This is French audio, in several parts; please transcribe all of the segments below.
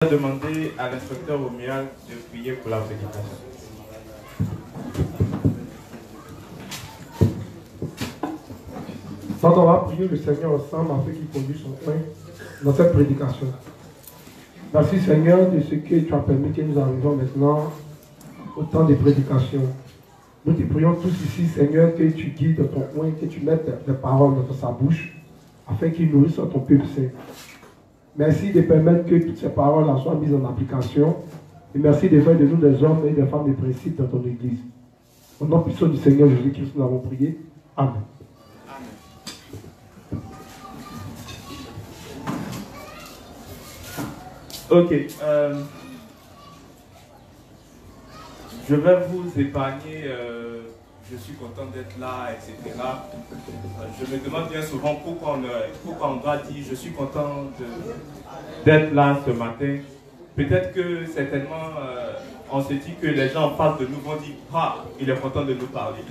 Je vais demander à l'inspecteur Omial de prier pour la prédication. Donc on va prier le Seigneur ensemble afin qu'il conduise son pain dans cette prédication. Merci Seigneur de ce que tu as permis que nous arrivions maintenant au temps de prédication. Nous te prions tous ici Seigneur que tu guides ton pain, que tu mettes des paroles dans sa bouche afin qu'il nourrisse ton peuple saint. Merci de permettre que toutes ces paroles soient mises en application. Et merci de faire de nous des hommes et des femmes de principe dans ton église. Au nom puissant du Seigneur Jésus-Christ, nous avons prié. Amen. Ok. Je vais vous épargner. Je suis content d'être là, etc. Je me demande bien souvent pourquoi on doit dire je suis content d'être là ce matin. Peut-être que certainement on se dit que les gens en face de nous vont dire ah, il est content de nous parler.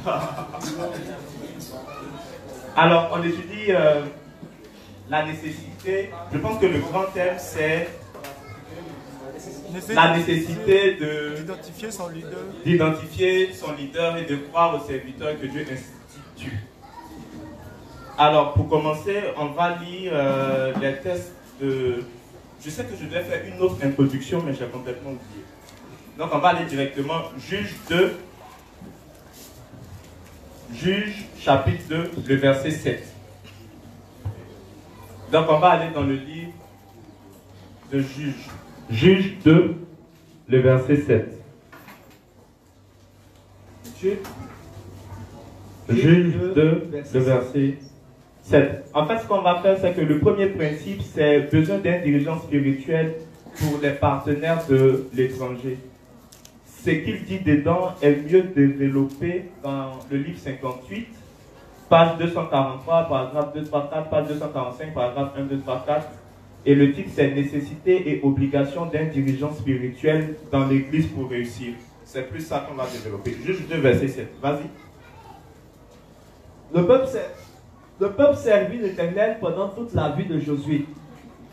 Alors on étudie la nécessité. Je pense que le grand thème c'est la nécessité d'identifier son leader et de croire au serviteur que Dieu institue. Alors, pour commencer, on va lire les textes de... Je sais que je devais faire une autre introduction, mais j'ai complètement oublié. Donc, on va aller directement, Juge 2, Juge chapitre 2, le verset 7. Donc, on va aller dans le livre de Juge. Juge 2, le verset 7. Juge 2, le verset 7. En fait, ce qu'on va faire, c'est que le premier principe, c'est besoin d'un dirigeant spirituel pour les partenaires de l'étranger. Ce qu'il dit dedans est mieux développé dans le livre 58, page 243, paragraphe 234, page 245, paragraphe 1, 2, 3, 4. Et le titre, c'est nécessité et obligation d'un dirigeant spirituel dans l'église pour réussir. C'est plus ça qu'on va développer. Juge 2, verset 7. Vas-y. Le peuple servit l'Éternel pendant toute la vie de Josué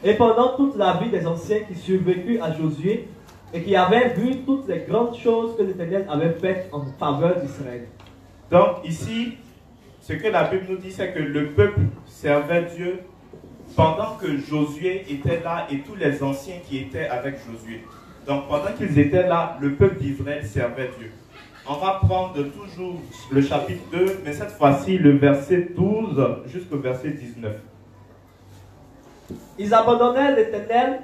et pendant toute la vie des anciens qui survécurent à Josué et qui avaient vu toutes les grandes choses que l'Éternel avait faites en faveur d'Israël. Donc ici, ce que la Bible nous dit, c'est que le peuple servait Dieu pendant que Josué était là et tous les anciens qui étaient avec Josué. Donc pendant qu'ils étaient là, le peuple d'Israël servait Dieu. On va prendre toujours le chapitre 2, mais cette fois-ci le verset 12 jusqu'au verset 19. Ils abandonnèrent l'Éternel,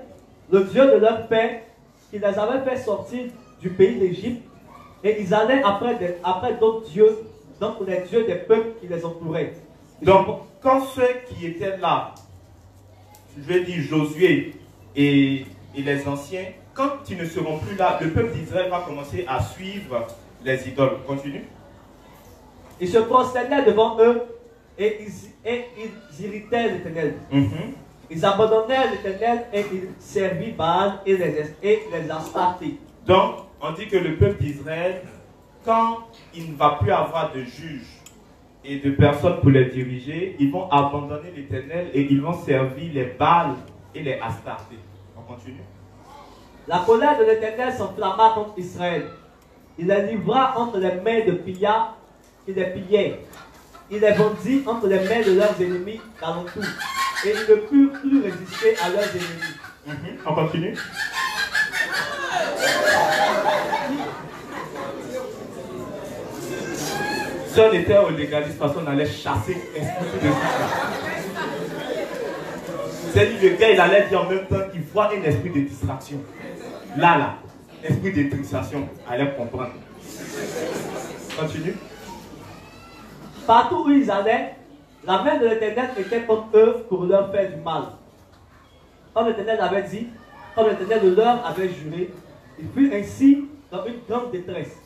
le Dieu de leur père, qui les avait fait sortir du pays d'Égypte, et ils allaient après d'autres dieux, donc les dieux des peuples qui les entouraient. Donc quand ceux qui étaient là, je vais dire Josué et les anciens, quand ils ne seront plus là, le peuple d'Israël va commencer à suivre les idoles. Continue. Ils se prosternaient devant eux et ils irritaient l'Éternel. Ils abandonnèrent l'Éternel et ils servirent Baal et les Astartés. Donc, on dit que le peuple d'Israël, quand il ne va plus avoir de juges et de personnes pour les diriger, ils vont abandonner l'Éternel et ils vont servir les Baals et les Astartés. On continue. La colère de l'Éternel s'enflamma contre Israël. Il les livra entre les mains de pillards qui les pillaient. Il les vendit entre les mains de leurs ennemis d'alentour. Et ils ne purent plus résister à leurs ennemis. On continue. Si on était au légalisme, parce qu'on allait chasser l'esprit de distraction. C'est-à-dire le gars, il allait dire en même temps qu'il voit un esprit de distraction. Là, esprit de distraction, allait comprendre. Continue. Partout où ils allaient, la main de l'Éternel était contre eux pour leur faire du mal. Comme l'Éternel avait dit, comme l'Éternel leur avait juré, ils furent ainsi dans une grande détresse.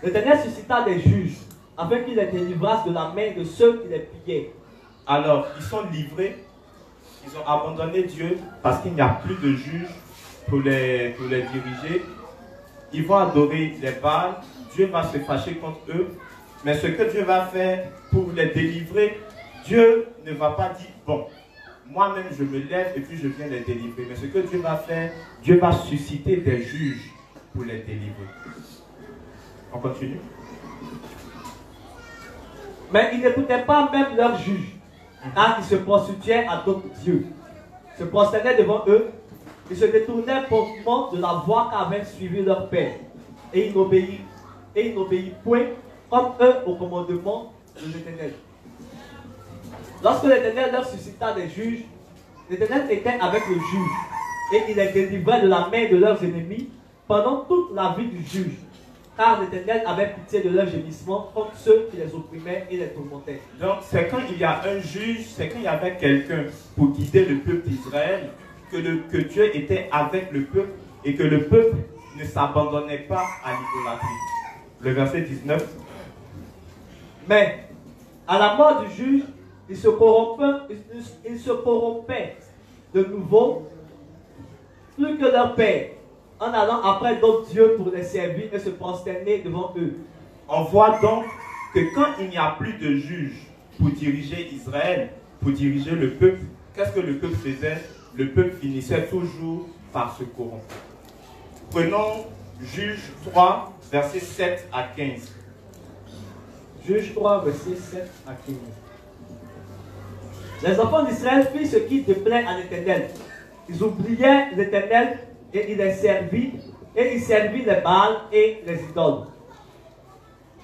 L'Éternel suscita des juges, afin qu'ils les délivrassent de la main de ceux qui les pillaient. Alors, ils sont livrés, ils ont abandonné Dieu parce qu'il n'y a plus de juges pour les diriger. Ils vont adorer les Baals, Dieu va se fâcher contre eux, mais ce que Dieu va faire pour les délivrer, Dieu ne va pas dire, bon, moi-même je me lève et puis je viens les délivrer. Mais ce que Dieu va faire, Dieu va susciter des juges pour les délivrer. On continue. Mais ils n'écoutaient pas même leurs juges, car ils se prostituaient à d'autres dieux, se prosternaient devant eux, ils se détournaient promptement de la voie qu'avaient suivi leur père, et ils n'obéirent point comme eux au commandement de l'Éternel. Lorsque l'Éternel leur suscita des juges, l'Éternel était avec le juge, et il les délivrait de la main de leurs ennemis pendant toute la vie du juge. Car l'Éternel avait pitié de leurs gémissements contre ceux qui les opprimaient et les tourmentaient. Donc c'est quand il y a un juge, c'est quand il y avait quelqu'un pour guider le peuple d'Israël, que Dieu était avec le peuple et que le peuple ne s'abandonnait pas à l'idolâtrie. Le verset 19. Mais à la mort du juge, il se corrompaient de nouveau, plus que leur père, en allant après d'autres dieux pour les servir et se prosterner devant eux. On voit donc que quand il n'y a plus de juge pour diriger Israël, pour diriger le peuple, qu'est-ce que le peuple faisait? Le peuple finissait toujours par se corrompre. Prenons Juge 3, versets 7 à 15. Juge 3, versets 7 à 15. Les enfants d'Israël firent ce qui déplaît à l'Éternel. Ils oubliaient l'Éternel et il les servit, et il servit les Baals et les idoles.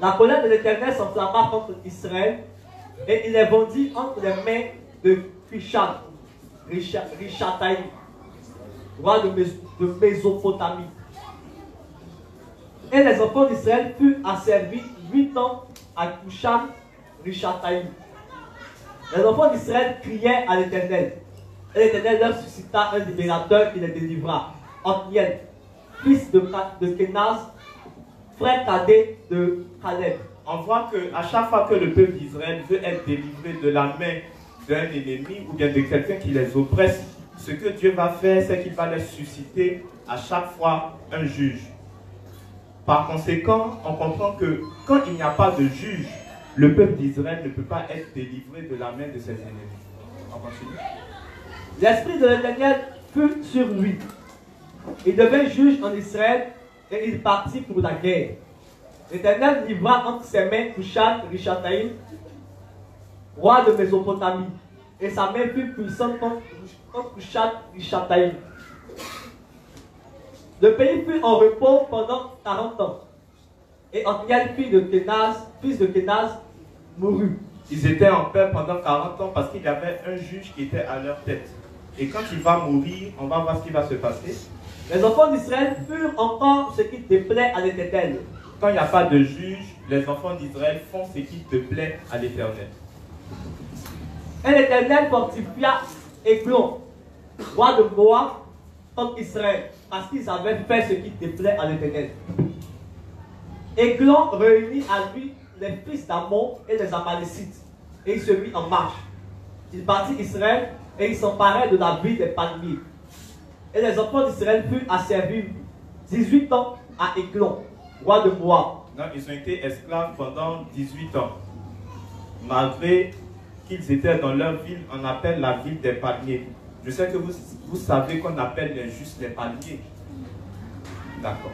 La colère de l'Éternel s'enflamma contre Israël, et il les vendit entre les mains de Cusham, Richataïm, roi de Mésopotamie. Et les enfants d'Israël furent asservis 8 ans à Cusham, Richataïm. Les enfants d'Israël criaient à l'Éternel, et l'Éternel leur suscita un libérateur qui les délivra. Othniel, fils de Kenaz, frère cadet de Caleb. On voit qu'à chaque fois que le peuple d'Israël veut être délivré de la main d'un ennemi ou bien de quelqu'un qui les oppresse, ce que Dieu va faire, c'est qu'il va les susciter à chaque fois un juge. Par conséquent, on comprend que quand il n'y a pas de juge, le peuple d'Israël ne peut pas être délivré de la main de ses ennemis. On continue. L'esprit de l'Éternel fut sur lui. Il devint juge en Israël et il partit pour la guerre. L'Éternel livra entre ses mains Cusham Richataïm, roi de Mésopotamie, et sa main fut puissante contre Cusham Richataïm. Le pays fut en repos pendant 40 ans. Et Othniel, fils de Kenaz, mourut. Ils étaient en paix pendant 40 ans parce qu'il y avait un juge qui était à leur tête. Et quand il va mourir, on va voir ce qui va se passer. Les enfants d'Israël furent encore ce qui déplaît à l'Éternel. Quand il n'y a pas de juge, les enfants d'Israël font ce qui te plaît à l'Éternel. Et l'Éternel fortifia Églon, roi de Moab, contre Israël, parce qu'ils avaient fait ce qui déplaît à l'Éternel. Églon réunit à lui les fils d'Ammon et les Amalécites, et il se mit en marche. Il battit Israël et il s'emparait de la ville des palmiers. Et les enfants d'Israël furent asservis 18 ans à Églon, roi de Moab. Non, ils ont été esclaves pendant 18 ans. Malgré qu'ils étaient dans leur ville, on appelle la ville des palmiers. Je sais que vous savez qu'on appelle juste les palmiers. D'accord.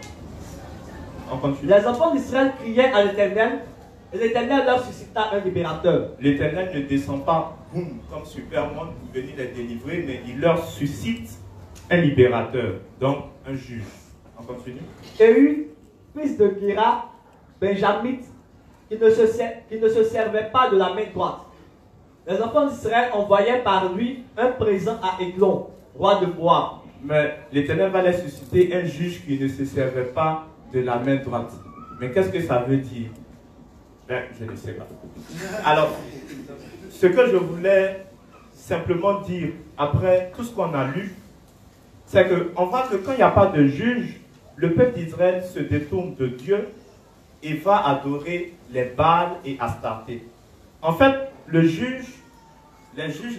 On continue. Les enfants d'Israël criaient à l'Éternel, et l'Éternel leur suscita un libérateur. L'Éternel ne descend pas, boum, comme Superman pour venir les délivrer, mais il leur suscite un libérateur, donc un juge. On continue. Éhu, fils de Guéra, Benjamite, qui ne se servait pas de la main droite. Les enfants d'Israël envoyaient par lui un présent à Églon, roi de Moab. Mais l'Éternel va les susciter un juge qui ne se servait pas de la main droite. Mais qu'est-ce que ça veut dire? Ben, je ne sais pas. Alors, ce que je voulais simplement dire, après tout ce qu'on a lu, c'est qu'on voit que quand il n'y a pas de juge, le peuple d'Israël se détourne de Dieu et va adorer les Baals et Astarté. En fait, les juges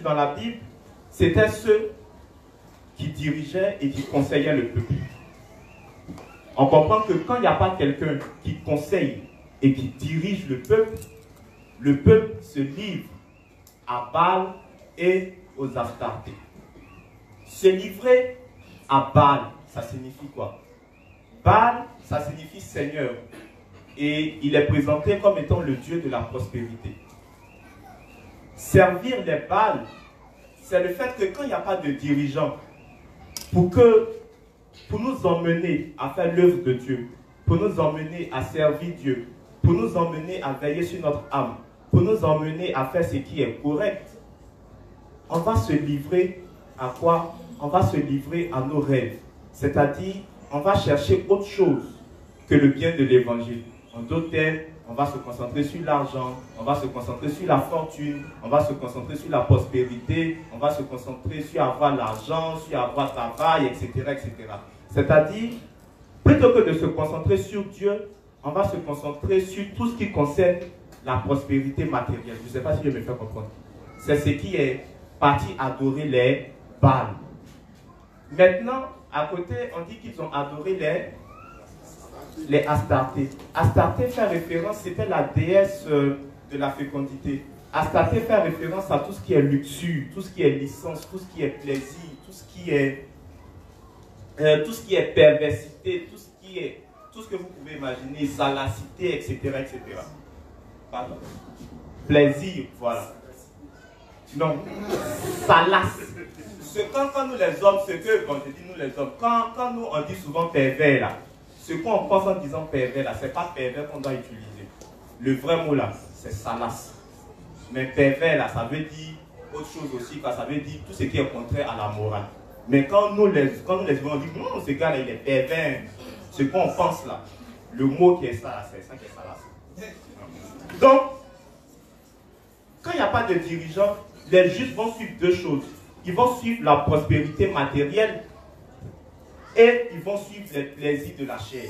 dans la Bible, c'était ceux qui dirigeaient et qui conseillaient le peuple. On comprend que quand il n'y a pas quelqu'un qui conseille et qui dirige le peuple se livre à Baal et aux Astartés. Se livrer à Baal, ça signifie quoi? Baal, ça signifie Seigneur. Et il est présenté comme étant le Dieu de la prospérité. Servir les Baals, c'est le fait que quand il n'y a pas de dirigeant, pour nous emmener à faire l'œuvre de Dieu, pour nous emmener à servir Dieu, pour nous emmener à veiller sur notre âme, pour nous emmener à faire ce qui est correct, on va se livrer à quoi? On va se livrer à nos rêves. C'est-à-dire, on va chercher autre chose que le bien de l'évangile. En d'autres termes, on va se concentrer sur l'argent, on va se concentrer sur la fortune, on va se concentrer sur la prospérité, on va se concentrer sur avoir l'argent, sur avoir travail, etc., etc. C'est-à-dire, plutôt que de se concentrer sur Dieu, on va se concentrer sur tout ce qui concerne la prospérité matérielle. Je ne sais pas si je me fais comprendre. C'est ce qui est parti adorer les Baals. Maintenant, à côté, on dit qu'ils ont adoré les Astartés. Astarté fait référence, c'était la déesse de la fécondité. Astarté fait référence à tout ce qui est luxure, tout ce qui est licence, tout ce qui est plaisir, tout ce qui est perversité, tout ce que vous pouvez imaginer, salacité, etc. etc. Pardon. Plaisir, voilà. Non, salace. Quand nous les hommes, ce que, quand je dis nous les hommes, quand nous on dit souvent pervers là, ce qu'on pense en disant pervers là, c'est pas pervers qu'on doit utiliser. Le vrai mot là, c'est salace. Mais pervers là, ça veut dire autre chose aussi, quoi. Ça veut dire tout ce qui est contraire à la morale. Mais quand nous les hommes, on dit non, ce gars là, il est pervers. Ce qu'on pense là, le mot qui est ça là, c'est ça qui est salace. Donc, quand il n'y a pas de dirigeant, les justes vont suivre deux choses. Ils vont suivre la prospérité matérielle et ils vont suivre les plaisirs de la chair.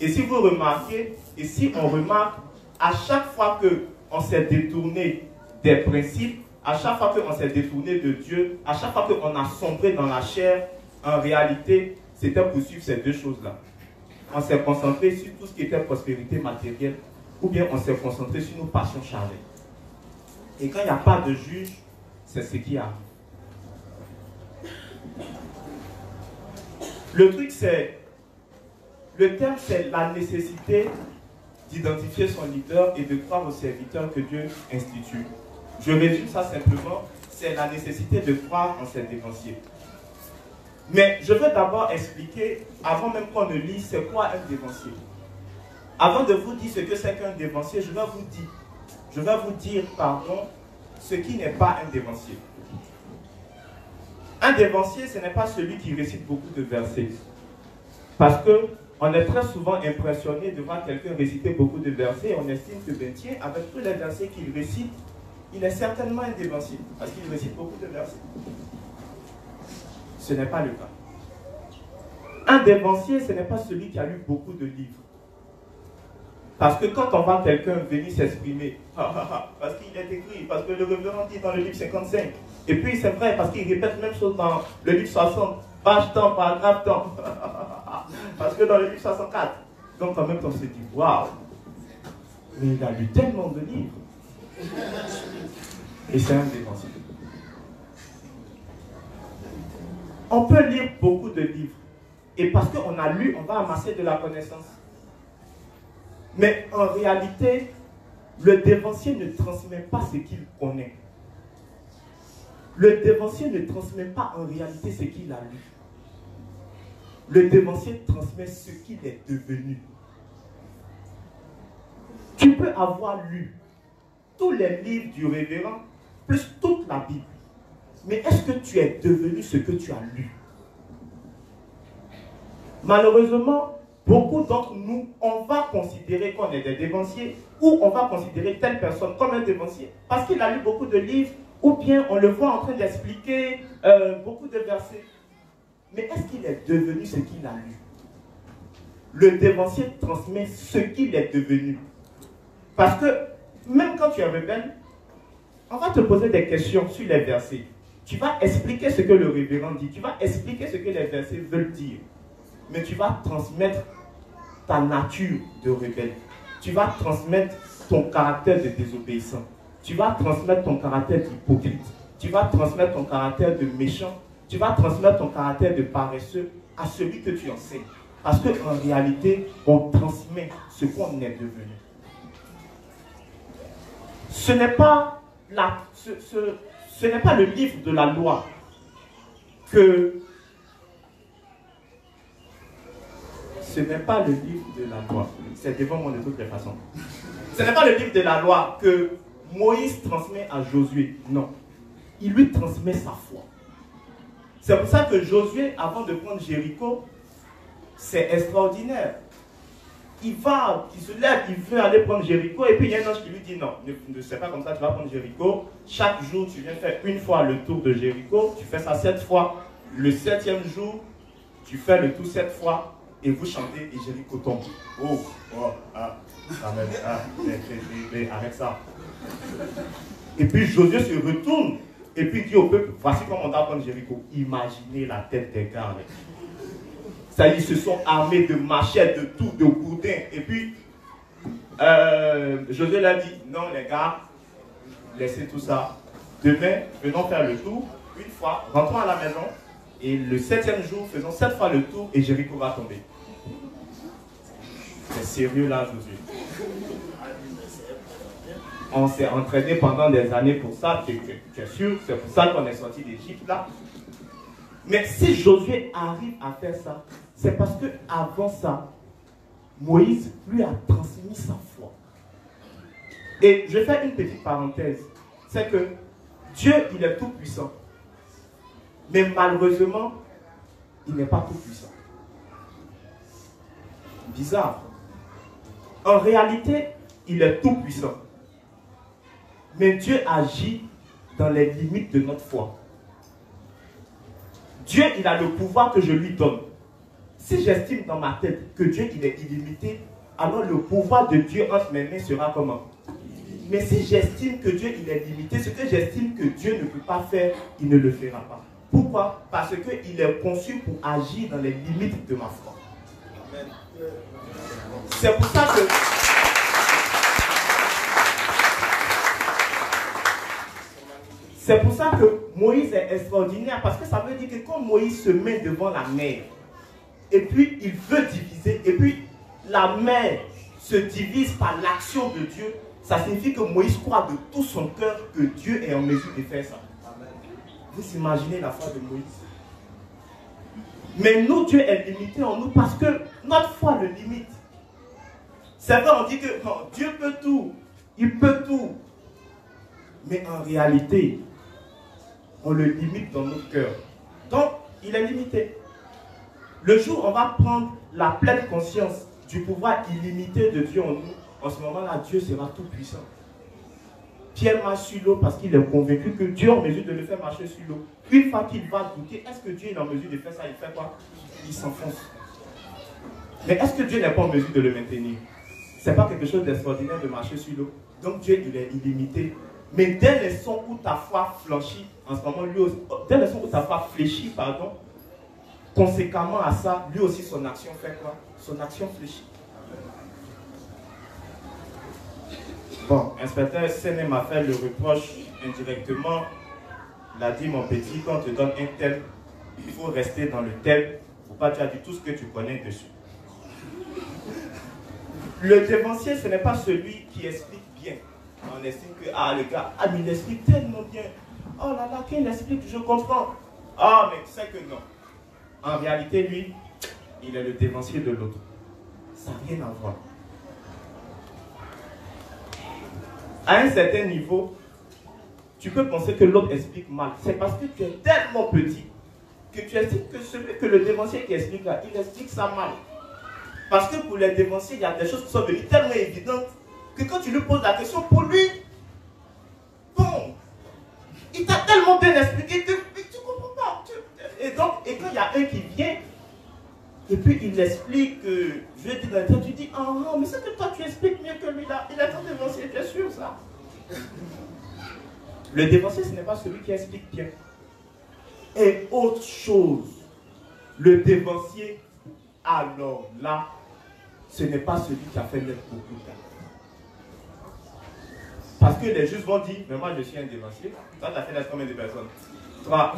Et si vous remarquez, et si on remarque, à chaque fois qu'on s'est détourné des principes, à chaque fois qu'on s'est détourné de Dieu, à chaque fois qu'on a sombré dans la chair, en réalité, c'était pour suivre ces deux choses-là. On s'est concentré sur tout ce qui était prospérité matérielle, ou bien on s'est concentré sur nos passions charnelles. Et quand il n'y a pas de juge, c'est ce qui arrive. Le truc, le terme, c'est la nécessité d'identifier son leader et de croire au serviteur que Dieu institue. Je résume ça simplement, c'est la nécessité de croire en cet dévancier. Mais je veux d'abord expliquer, avant même qu'on ne lise, c'est quoi un dévancier. Avant de vous dire ce que c'est qu'un dévancier, je vais vous dire, ce qui n'est pas un dévancier. Un dévancier, ce n'est pas celui qui récite beaucoup de versets. Parce qu'on est très souvent impressionné de voir quelqu'un réciter beaucoup de versets et on estime que, ben tiens, avec tous les versets qu'il récite, il est certainement un dévancier, parce qu'il récite beaucoup de versets. Ce n'est pas le cas. Un dévancier, ce n'est pas celui qui a lu beaucoup de livres. Parce que quand on voit quelqu'un venir s'exprimer, parce qu'il est écrit, parce que le révérend dit dans le livre 55, et puis c'est vrai, parce qu'il répète la même chose dans le livre 60, page temps, paragraphe temps, parce que dans le livre 64, donc en même temps on se dit, waouh, mais il a lu tellement de livres. Et c'est un dévancier. On peut lire beaucoup de livres, et parce qu'on a lu, on va amasser de la connaissance. Mais en réalité, le dévancier ne transmet pas ce qu'il connaît. Le dévancier ne transmet pas en réalité ce qu'il a lu. Le dévancier transmet ce qu'il est devenu. Tu peux avoir lu tous les livres du révérend, plus toute la Bible. Mais est-ce que tu es devenu ce que tu as lu? Malheureusement, beaucoup d'entre nous, on va considérer qu'on est des dévanciers ou on va considérer telle personne comme un dévancier parce qu'il a lu beaucoup de livres ou bien on le voit en train d'expliquer beaucoup de versets. Mais est-ce qu'il est devenu ce qu'il a lu? Le dévancier transmet ce qu'il est devenu. Parce que même quand tu es rebelle, on va te poser des questions sur les versets. Tu vas expliquer ce que le révérend dit. Tu vas expliquer ce que les versets veulent dire. Mais tu vas transmettre ta nature de rebelle. Tu vas transmettre ton caractère de désobéissant. Tu vas transmettre ton caractère d'hypocrite. tu vas transmettre ton caractère de méchant, tu vas transmettre ton caractère de paresseux à celui que tu enseignes. Parce qu'en réalité, on transmet ce qu'on est devenu. Ce n'est pas le livre de la loi ce n'est pas le livre de la loi. C'est devant moi de toutes les façons. Ce n'est pas le livre de la loi que Moïse transmet à Josué. Non. Il lui transmet sa foi. C'est pour ça que Josué, avant de prendre Jéricho, c'est extraordinaire. Il se lève, il veut aller prendre Jéricho, et puis il y a un ange qui lui dit non, ne c'est pas comme ça, tu vas prendre Jéricho. Chaque jour, tu viens faire une fois le tour de Jéricho, tu fais ça 7 fois. Le 7e jour, tu fais le tour 7 fois, et vous chantez, et Jéricho tombe. Arrête ça. Et puis Josué se retourne, et puis il dit au peuple, voici comment on doit prendre Jéricho. Imaginez la tête des gars. Ça y est, ils se sont armés de machettes, de tout, de gourdins. Et puis, Josué leur dit, non les gars, laissez tout ça. Demain, venons faire le tour, une fois, rentrons à la maison. Et le 7e jour, faisons 7 fois le tour et Jéricho va tomber. C'est sérieux là, Josué. On s'est entraîné pendant des années pour ça, tu es sûr, c'est pour ça qu'on est sorti d'Égypte là. Mais si Josué arrive à faire ça, c'est parce que avant ça, Moïse lui a transmis sa foi. Et je vais faire une petite parenthèse. C'est que Dieu, il est tout puissant. Mais malheureusement, il n'est pas tout puissant. Bizarre. En réalité, il est tout puissant. Mais Dieu agit dans les limites de notre foi. Dieu, il a le pouvoir que je lui donne. Si j'estime dans ma tête que Dieu, il est illimité, alors le pouvoir de Dieu entre mes mains sera comment? Mais si j'estime que Dieu, il est limité, ce que j'estime que Dieu ne peut pas faire, il ne le fera pas. Pourquoi? Parce qu'il est conçu pour agir dans les limites de ma foi. C'est pour ça que... C'est pour ça que Moïse est extraordinaire, parce que ça veut dire que quand Moïse se met devant la mer, et puis il veut diviser, et puis la mer se divise par l'action de Dieu, ça signifie que Moïse croit de tout son cœur que Dieu est en mesure de faire ça. Vous imaginez la foi de Moïse. Mais nous, Dieu est limité en nous parce que notre foi le limite. C'est vrai, on dit que oh, Dieu peut tout, il peut tout. Mais en réalité, on le limite dans notre cœur. Donc, il est limité. Le jour où on va prendre la pleine conscience du pouvoir illimité de Dieu en nous, en ce moment-là, Dieu sera tout puissant. Pierre marche sur l'eau parce qu'il est convaincu que Dieu est en mesure de le faire marcher sur l'eau. Une fois qu'il va douter, est-ce que Dieu est en mesure de faire ça? Il fait quoi? Il s'enfonce. Mais est-ce que Dieu n'est pas en mesure de le maintenir? Ce n'est pas quelque chose d'extraordinaire de marcher sur l'eau. Donc Dieu, il est illimité. Mais dès le son où ta foi flanchit, en ce moment, lui aussi, dès le son où ta foi fléchit, pardon, conséquemment à ça, lui aussi, son action fait quoi? Son action fléchit. Bon, inspecteur Séné m'a fait le reproche indirectement. Il a dit, mon petit, quand on te donne un thème, il faut rester dans le thème. Il ne faut pas dire tout ce que tu connais dessus. Le dévancier, ce n'est pas celui qui explique bien. On estime que, ah, le gars, ah, mais il explique tellement bien. Oh là là, qu'il explique, je comprends. Ah, mais tu sais que non. En réalité, lui, il est le dévancier de l'autre. Ça n'a rien à voir. À un certain niveau, tu peux penser que l'autre explique mal. C'est parce que tu es tellement petit que tu estimes que le dévancier qui explique là, il explique ça mal. Parce que pour les dévanciers, il y a des choses qui sont devenues tellement évidentes que quand tu lui poses la question, pour lui, bon, il t'a tellement bien expliqué que tu ne comprends pas. Et donc, et quand il y a un qui vient, et puis il explique, je vais dire dans le temps, tu dis, ah non, mais c'est que toi tu expliques mieux que lui là. Il est un dévancier, bien sûr ça. Le dévancier, ce n'est pas celui qui explique bien. Et autre chose, le dévancier, alors là, ce n'est pas celui qui a fait naître beaucoup d'âmes. Parce que les justes vont dire, mais moi je suis un dévancier. Toi, tu as fait naître combien de personnes? 3.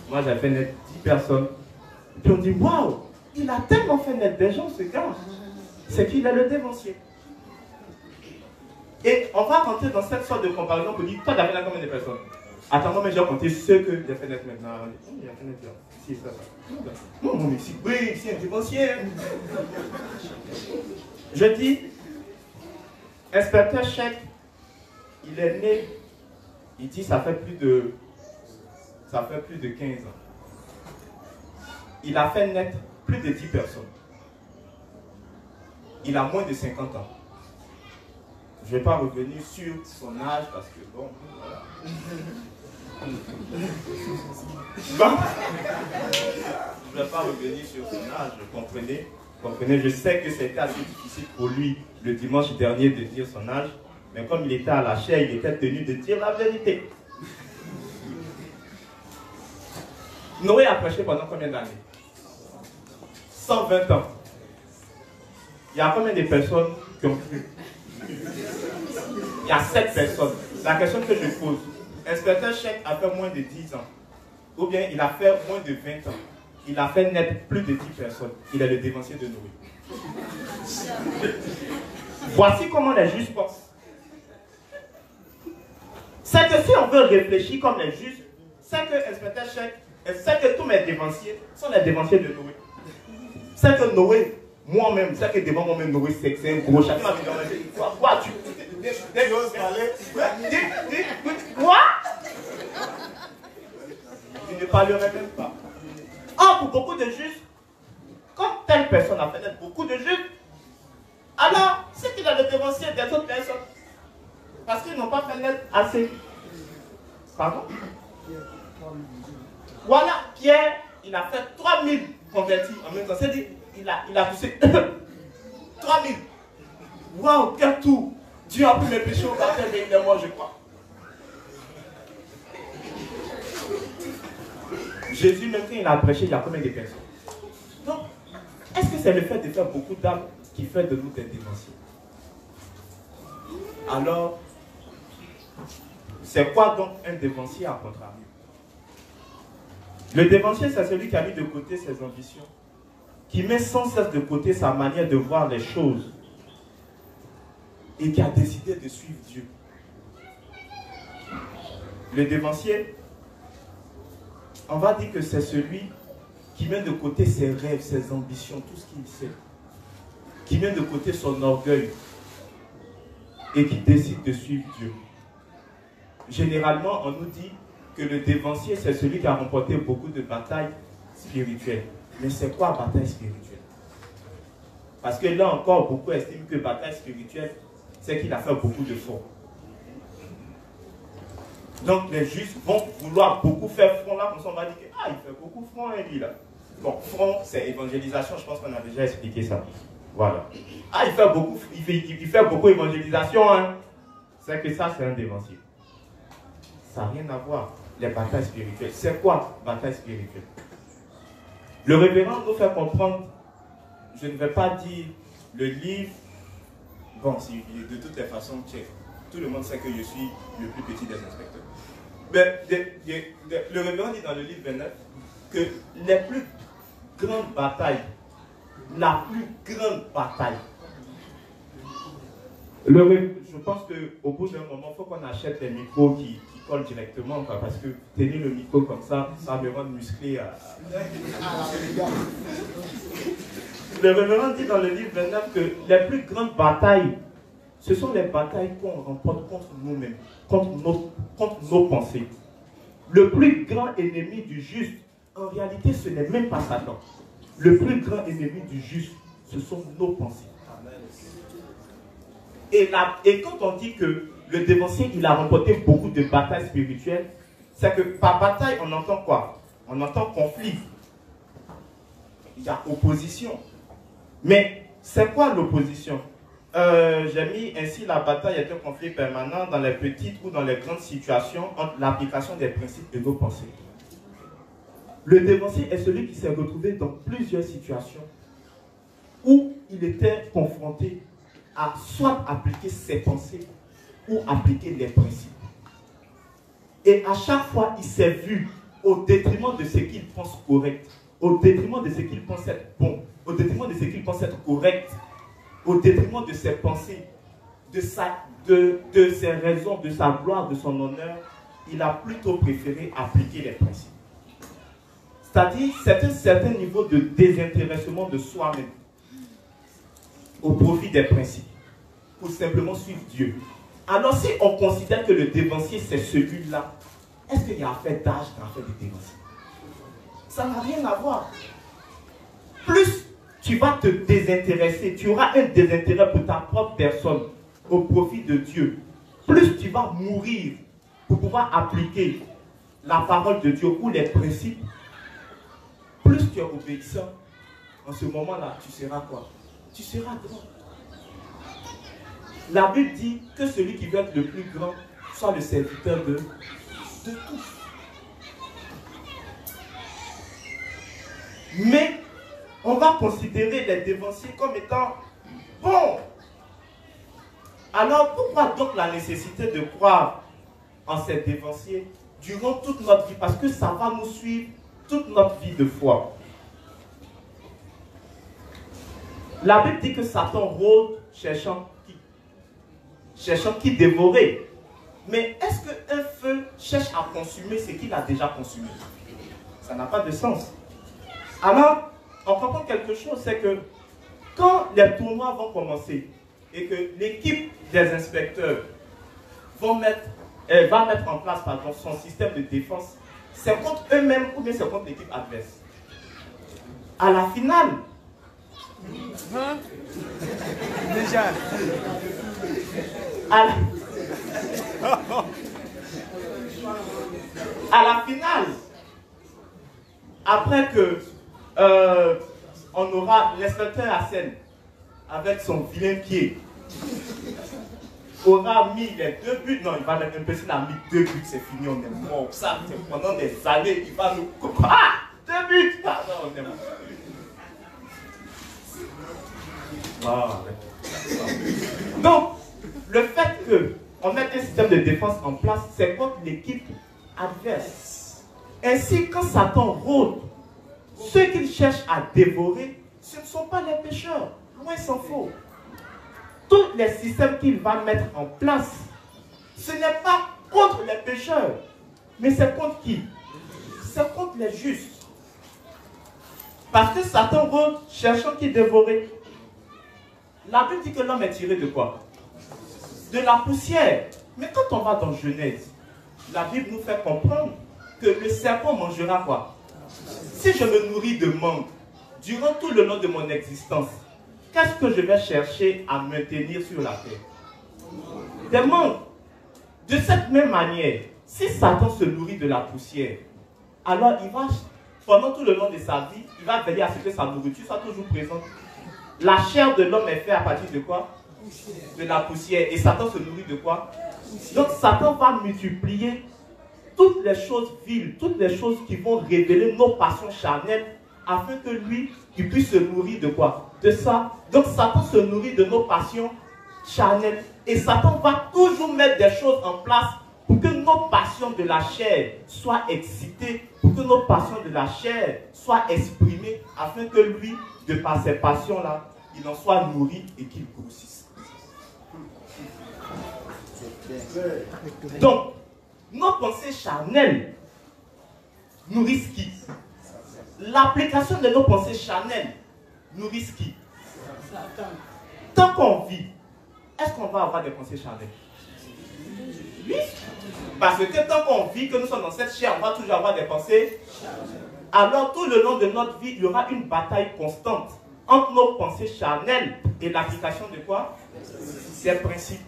Moi, j'ai fait naître 10 personnes. Puis on dit, waouh, il a tellement fait naître des gens, ce gars. C'est qu'il est le dévancier. Et on va rentrer dans cette sorte de comparaison pour dire, toi, tu as fait naître combien de personnes? Attends, mais je vais compter ceux que j'ai fait naître maintenant. Il a fait naître si, ça. Non, mais ici, oui, c'est un dévancier. Je dis, inspecteur Chèque, il est né, il dit ça fait plus de 15 ans. Il a fait naître plus de 10 personnes. Il a moins de 50 ans. Je ne vais pas revenir sur son âge parce que bon, voilà. Bon. Je ne vais pas revenir sur son âge, comprenez? Je sais que c'était assez difficile pour lui le dimanche dernier de dire son âge, mais comme il était à la chair, il était tenu de dire la vérité. Noé a prêché pendant combien d'années? 120 ans. Il y a combien de personnes qui ont cru? Il y a 7 personnes. La question que je pose, inspecteur Chèque a fait moins de 10 ans, ou bien il a fait moins de 20 ans. Il a fait naître plus de 10 personnes. Il est le dévancier de Noé. Voici comment les justes pensent. C'est que si on veut réfléchir comme les justes, c'est que inspecteur Chèque, c'est que tous mes dévanciers sont les dévanciers de Noé. C'est que Noé, moi-même, c'est que devant moi-même, Noé, c'est un gros chacun m'a dit, quoi, tu quoi? Je ne parlerai même pas. Ah, pour beaucoup de justes, quand telle personne a fait naître beaucoup de justes, alors c'est qu'il a le dévancier des autres personnes. Parce qu'ils n'ont pas fait naître assez. Pardon? Voilà, Pierre, il a fait 3000 convertis en même temps. C'est-à-dire, il a poussé 3000. Waouh, quel tour! Dieu a pris mes péchés au baptême et il est mort, je crois. Jésus, même quand il a prêché, il y a combien de personnes? Donc, est-ce que c'est le fait de faire beaucoup d'âmes qui fait de nous des dévanciers? Alors, c'est quoi donc un dévancier à contrario? Le dévancier, c'est celui qui a mis de côté ses ambitions, qui met sans cesse de côté sa manière de voir les choses et qui a décidé de suivre Dieu. Le dévancier, on va dire que c'est celui qui met de côté ses rêves, ses ambitions, tout ce qu'il sait, qui met de côté son orgueil et qui décide de suivre Dieu. Généralement, on nous dit que le dévancier, c'est celui qui a remporté beaucoup de batailles spirituelles. Mais c'est quoi bataille spirituelle? Parce que là encore, beaucoup estiment que bataille spirituelle, c'est qu'il a fait beaucoup de front. Donc les justes vont vouloir beaucoup faire front là, comme ça on va dire que il fait beaucoup front lui là. Bon, front c'est évangélisation, je pense qu'on a déjà expliqué ça. Voilà. Il fait beaucoup évangélisation, hein. C'est que ça c'est un dévancier. Ça n'a rien à voir. Les batailles spirituelles. C'est quoi bataille spirituelle? Le révérend nous fait comprendre, je ne vais pas dire le livre, bon, si, de toutes les façons, tout le monde sait que je suis le plus petit des inspecteurs. Mais le révérend dit dans le livre 29 que les plus grandes batailles, la plus grande bataille, je pense qu'au bout d'un moment, il faut qu'on achète des micros qui collent directement, quoi, parce que tenir le micro comme ça me rend musclé. Le révérend dit dans le livre 29 que les plus grandes batailles, ce sont les batailles qu'on remporte contre nous-mêmes, contre nos pensées. Le plus grand ennemi du juste, en réalité, ce n'est même pas Satan. Le plus grand ennemi du juste, ce sont nos pensées. Et quand on dit que le dévancier, il a remporté beaucoup de batailles spirituelles, c'est que par bataille, on entend quoi? On entend conflit. Il y a opposition. Mais c'est quoi l'opposition? J'ai mis ainsi la bataille est un conflit permanent dans les petites ou dans les grandes situations entre l'application des principes de nos pensées. Le dévancier est celui qui s'est retrouvé dans plusieurs situations où il était confronté à soit appliquer ses pensées ou appliquer les principes. Et à chaque fois, il s'est vu au détriment de ce qu'il pense correct, au détriment de ce qu'il pense être bon, au détriment de ce qu'il pense être correct, au détriment de ses pensées, de ses raisons, de sa gloire, de son honneur, il a plutôt préféré appliquer les principes. C'est-à-dire, c'est un certain niveau de désintéressement de soi-même au profit des principes, pour simplement suivre Dieu. Alors, si on considère que le dévancier, c'est celui-là, est-ce qu'il y a affaire d'âge dans l'affaire du dévancier? Ça n'a rien à voir. Plus tu vas te désintéresser, tu auras un désintérêt pour ta propre personne au profit de Dieu, plus tu vas mourir pour pouvoir appliquer la parole de Dieu ou les principes, plus tu es obéissant. En ce moment-là, tu seras quoi? Tu seras grand. La Bible dit que celui qui veut être le plus grand soit le serviteur de tous. Mais on va considérer les dévanciers comme étant bons. Alors pourquoi donc la nécessité de croire en ces dévanciers durant toute notre vie? Parce que ça va nous suivre toute notre vie de foi. La Bible dit que Satan rôde cherchant qui dévorer. Mais est-ce qu'un feu cherche à consumer ce qu'il a déjà consumé? Ça n'a pas de sens. Alors, on comprend quelque chose, c'est que quand les tournois vont commencer et que l'équipe des inspecteurs va mettre en place son système de défense, c'est contre eux-mêmes ou bien c'est contre l'équipe adverse. À la finale, déjà. À la finale, après que on aura l'inspecteur Hassen avec son vilain pied aura mis les 2 buts, non, il va mettre un peu, s'il a mis 2 buts, c'est fini, on est mort. Ça, pendant des années, il va nous... Ah, 2 buts, pardon, on est mort. Wow. Donc, le fait qu'on mette un système de défense en place, c'est contre l'équipe adverse. Ainsi, quand Satan rôde, ceux qu'il cherche à dévorer, ce ne sont pas les pécheurs. Loin s'en faut. Tous les systèmes qu'il va mettre en place, ce n'est pas contre les pécheurs, mais c'est contre qui? C'est contre les justes. Parce que Satan rôde cherchant qui dévorer. La Bible dit que l'homme est tiré de quoi? De la poussière. Mais quand on va dans Genèse, la Bible nous fait comprendre que le serpent mangera quoi? Si je me nourris de mangue durant tout le long de mon existence, qu'est-ce que je vais chercher à maintenir sur la terre? Des mangues. De cette même manière, si Satan se nourrit de la poussière, alors il va, pendant tout le long de sa vie, il va veiller à ce que sa nourriture soit toujours présente. La chair de l'homme est faite à partir de quoi? De la poussière. Et Satan se nourrit de quoi? Donc Satan va multiplier toutes les choses viles, toutes les choses qui vont révéler nos passions charnelles, afin que lui, il puisse se nourrir de quoi? De ça. Donc Satan se nourrit de nos passions charnelles. Et Satan va toujours mettre des choses en place pour que nos passions de la chair soient excitées, pour que nos passions de la chair soient exprimées, afin que lui, de par ces passions-là, il en soit nourri et qu'il grossisse. Donc, nos pensées charnelles nourrissent qui? L'application de nos pensées charnelles nourrissent qui? Tant qu'on vit, est-ce qu'on va avoir des pensées charnelles? Oui. Parce que tant qu'on vit, que nous sommes dans cette chair, on va toujours avoir des pensées. Alors tout le long de notre vie, il y aura une bataille constante entre nos pensées charnelles et l'application de quoi? Ces principes.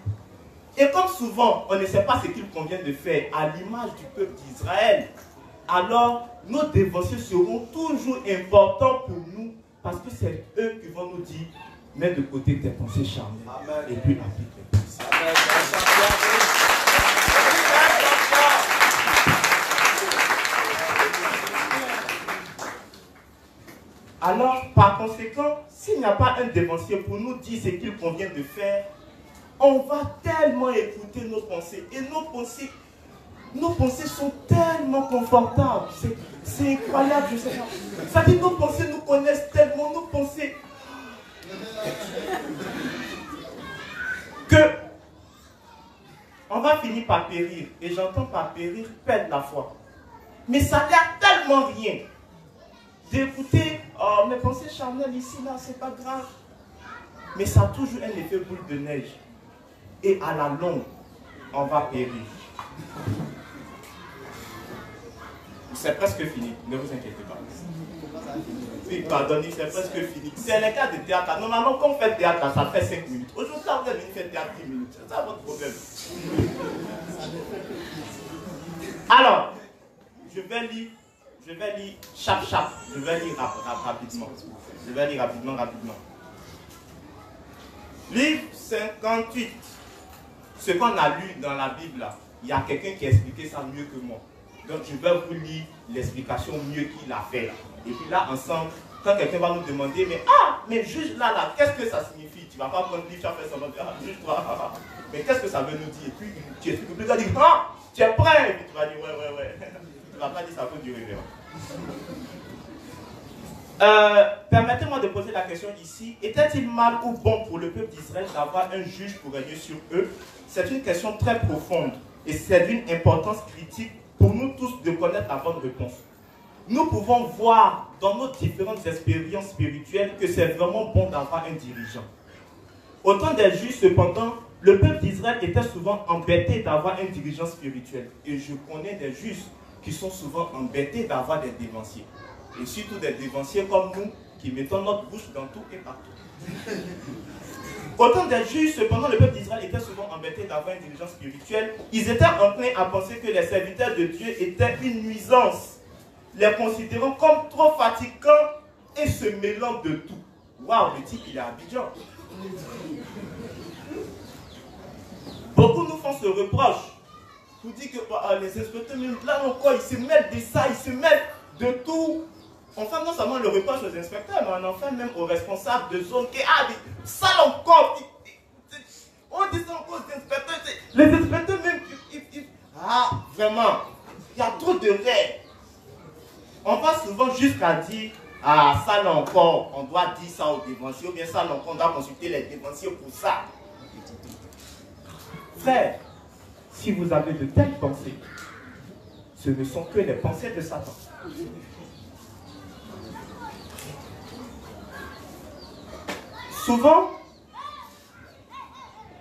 Et comme souvent, on ne sait pas ce qu'il convient de faire à l'image du peuple d'Israël, alors nos dévotions seront toujours importants pour nous parce que c'est eux qui vont nous dire mets de côté tes pensées charnelles. Amen. Et puis applique les principes. Amen. Alors, par conséquent, s'il n'y a pas un dévancier pour nous dire ce qu'il convient de faire, on va tellement écouter nos pensées. Et nos pensées sont tellement confortables. C'est incroyable, je sais pas. Ça dit, nos pensées nous connaissent tellement, nos pensées. Que on va finir par périr. Et j'entends par périr, perdre la foi. Mais ça n'a tellement rien d'écouter, oh, mes pensées charnelles ici, là, c'est pas grave. Mais ça a toujours un effet boule de neige. Et à la longue, on va périr. C'est presque fini, ne vous inquiétez pas. Oui, pardonnez, c'est presque fini. C'est le cas de théâtre. Normalement, quand on fait théâtre, ça fait 5 minutes. Aujourd'hui, vous avez fait théâtre 10 minutes. C'est ça votre problème. Alors, je vais lire chap. Je vais lire rapidement. Je vais lire rapidement. Livre 58. Ce qu'on a lu dans la Bible, là, il y a quelqu'un qui a expliqué ça mieux que moi. Donc, je vais vous lire l'explication mieux qu'il a fait là. Et puis là, ensemble, quand quelqu'un va nous demander, mais juge là, qu'est-ce que ça signifie? Tu ne vas pas prendre le livre, tu vas faire semblant de juge-toi. Mais qu'est-ce que ça veut nous dire? Et puis, tu expliques, tu vas dire, tu es prêt? Et puis tu vas dire, ouais. Tu ne vas pas dire ça peut durer. Permettez-moi de poser la question ici. Était-il mal ou bon pour le peuple d'Israël d'avoir un juge pour régner sur eux? C'est une question très profonde et c'est d'une importance critique pour nous tous de connaître la bonne réponse. Nous pouvons voir dans nos différentes expériences spirituelles que c'est vraiment bon d'avoir un dirigeant. Au temps des juges, cependant, le peuple d'Israël était souvent embêté d'avoir un dirigeant spirituel. Et je connais des juges qui sont souvent embêtés d'avoir des dévanciers. Et surtout des dévanciers comme nous, qui mettons notre bouche dans tout et partout. Au temps des juges, cependant, le peuple d'Israël était souvent embêté d'avoir un dirigeant spirituel. Ils étaient enclins à penser que les serviteurs de Dieu étaient une nuisance, les considérant comme trop fatigants et se mêlant de tout. Waouh, le type, il est à Abidjan. Beaucoup nous font ce reproche. Nous disent que les inspecteurs, même là encore, ils se mêlent de ça, ils se mêlent de tout. On fait non seulement le reproche aux inspecteurs, mais on en fait même aux responsables de zone qui ça encore. On dit ça encore aux inspecteurs. Les inspecteurs même, vraiment, il y a trop de règles. On va souvent jusqu'à dire, ça là encore, on doit dire ça aux dévanciers, ou bien ça là encore, on doit consulter les dévanciers pour ça. Frère, si vous avez de telles pensées, ce ne sont que les pensées de Satan. Souvent,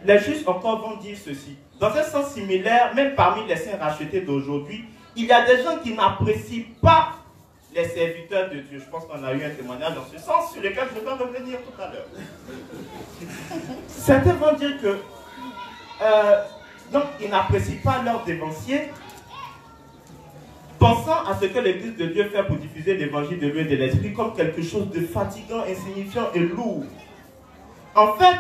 les justes encore vont dire ceci. Dans un sens similaire, même parmi les saints rachetés d'aujourd'hui, il y a des gens qui n'apprécient pas les serviteurs de Dieu. Je pense qu'on a eu un témoignage dans ce sens sur lequel je vais revenir tout à l'heure. Certains vont dire que donc ils n'apprécient pas leurs dévanciers, pensant à ce que l'Église de Dieu fait pour diffuser l'évangile de l'eau et de l'esprit comme quelque chose de fatigant, insignifiant et lourd. En fait,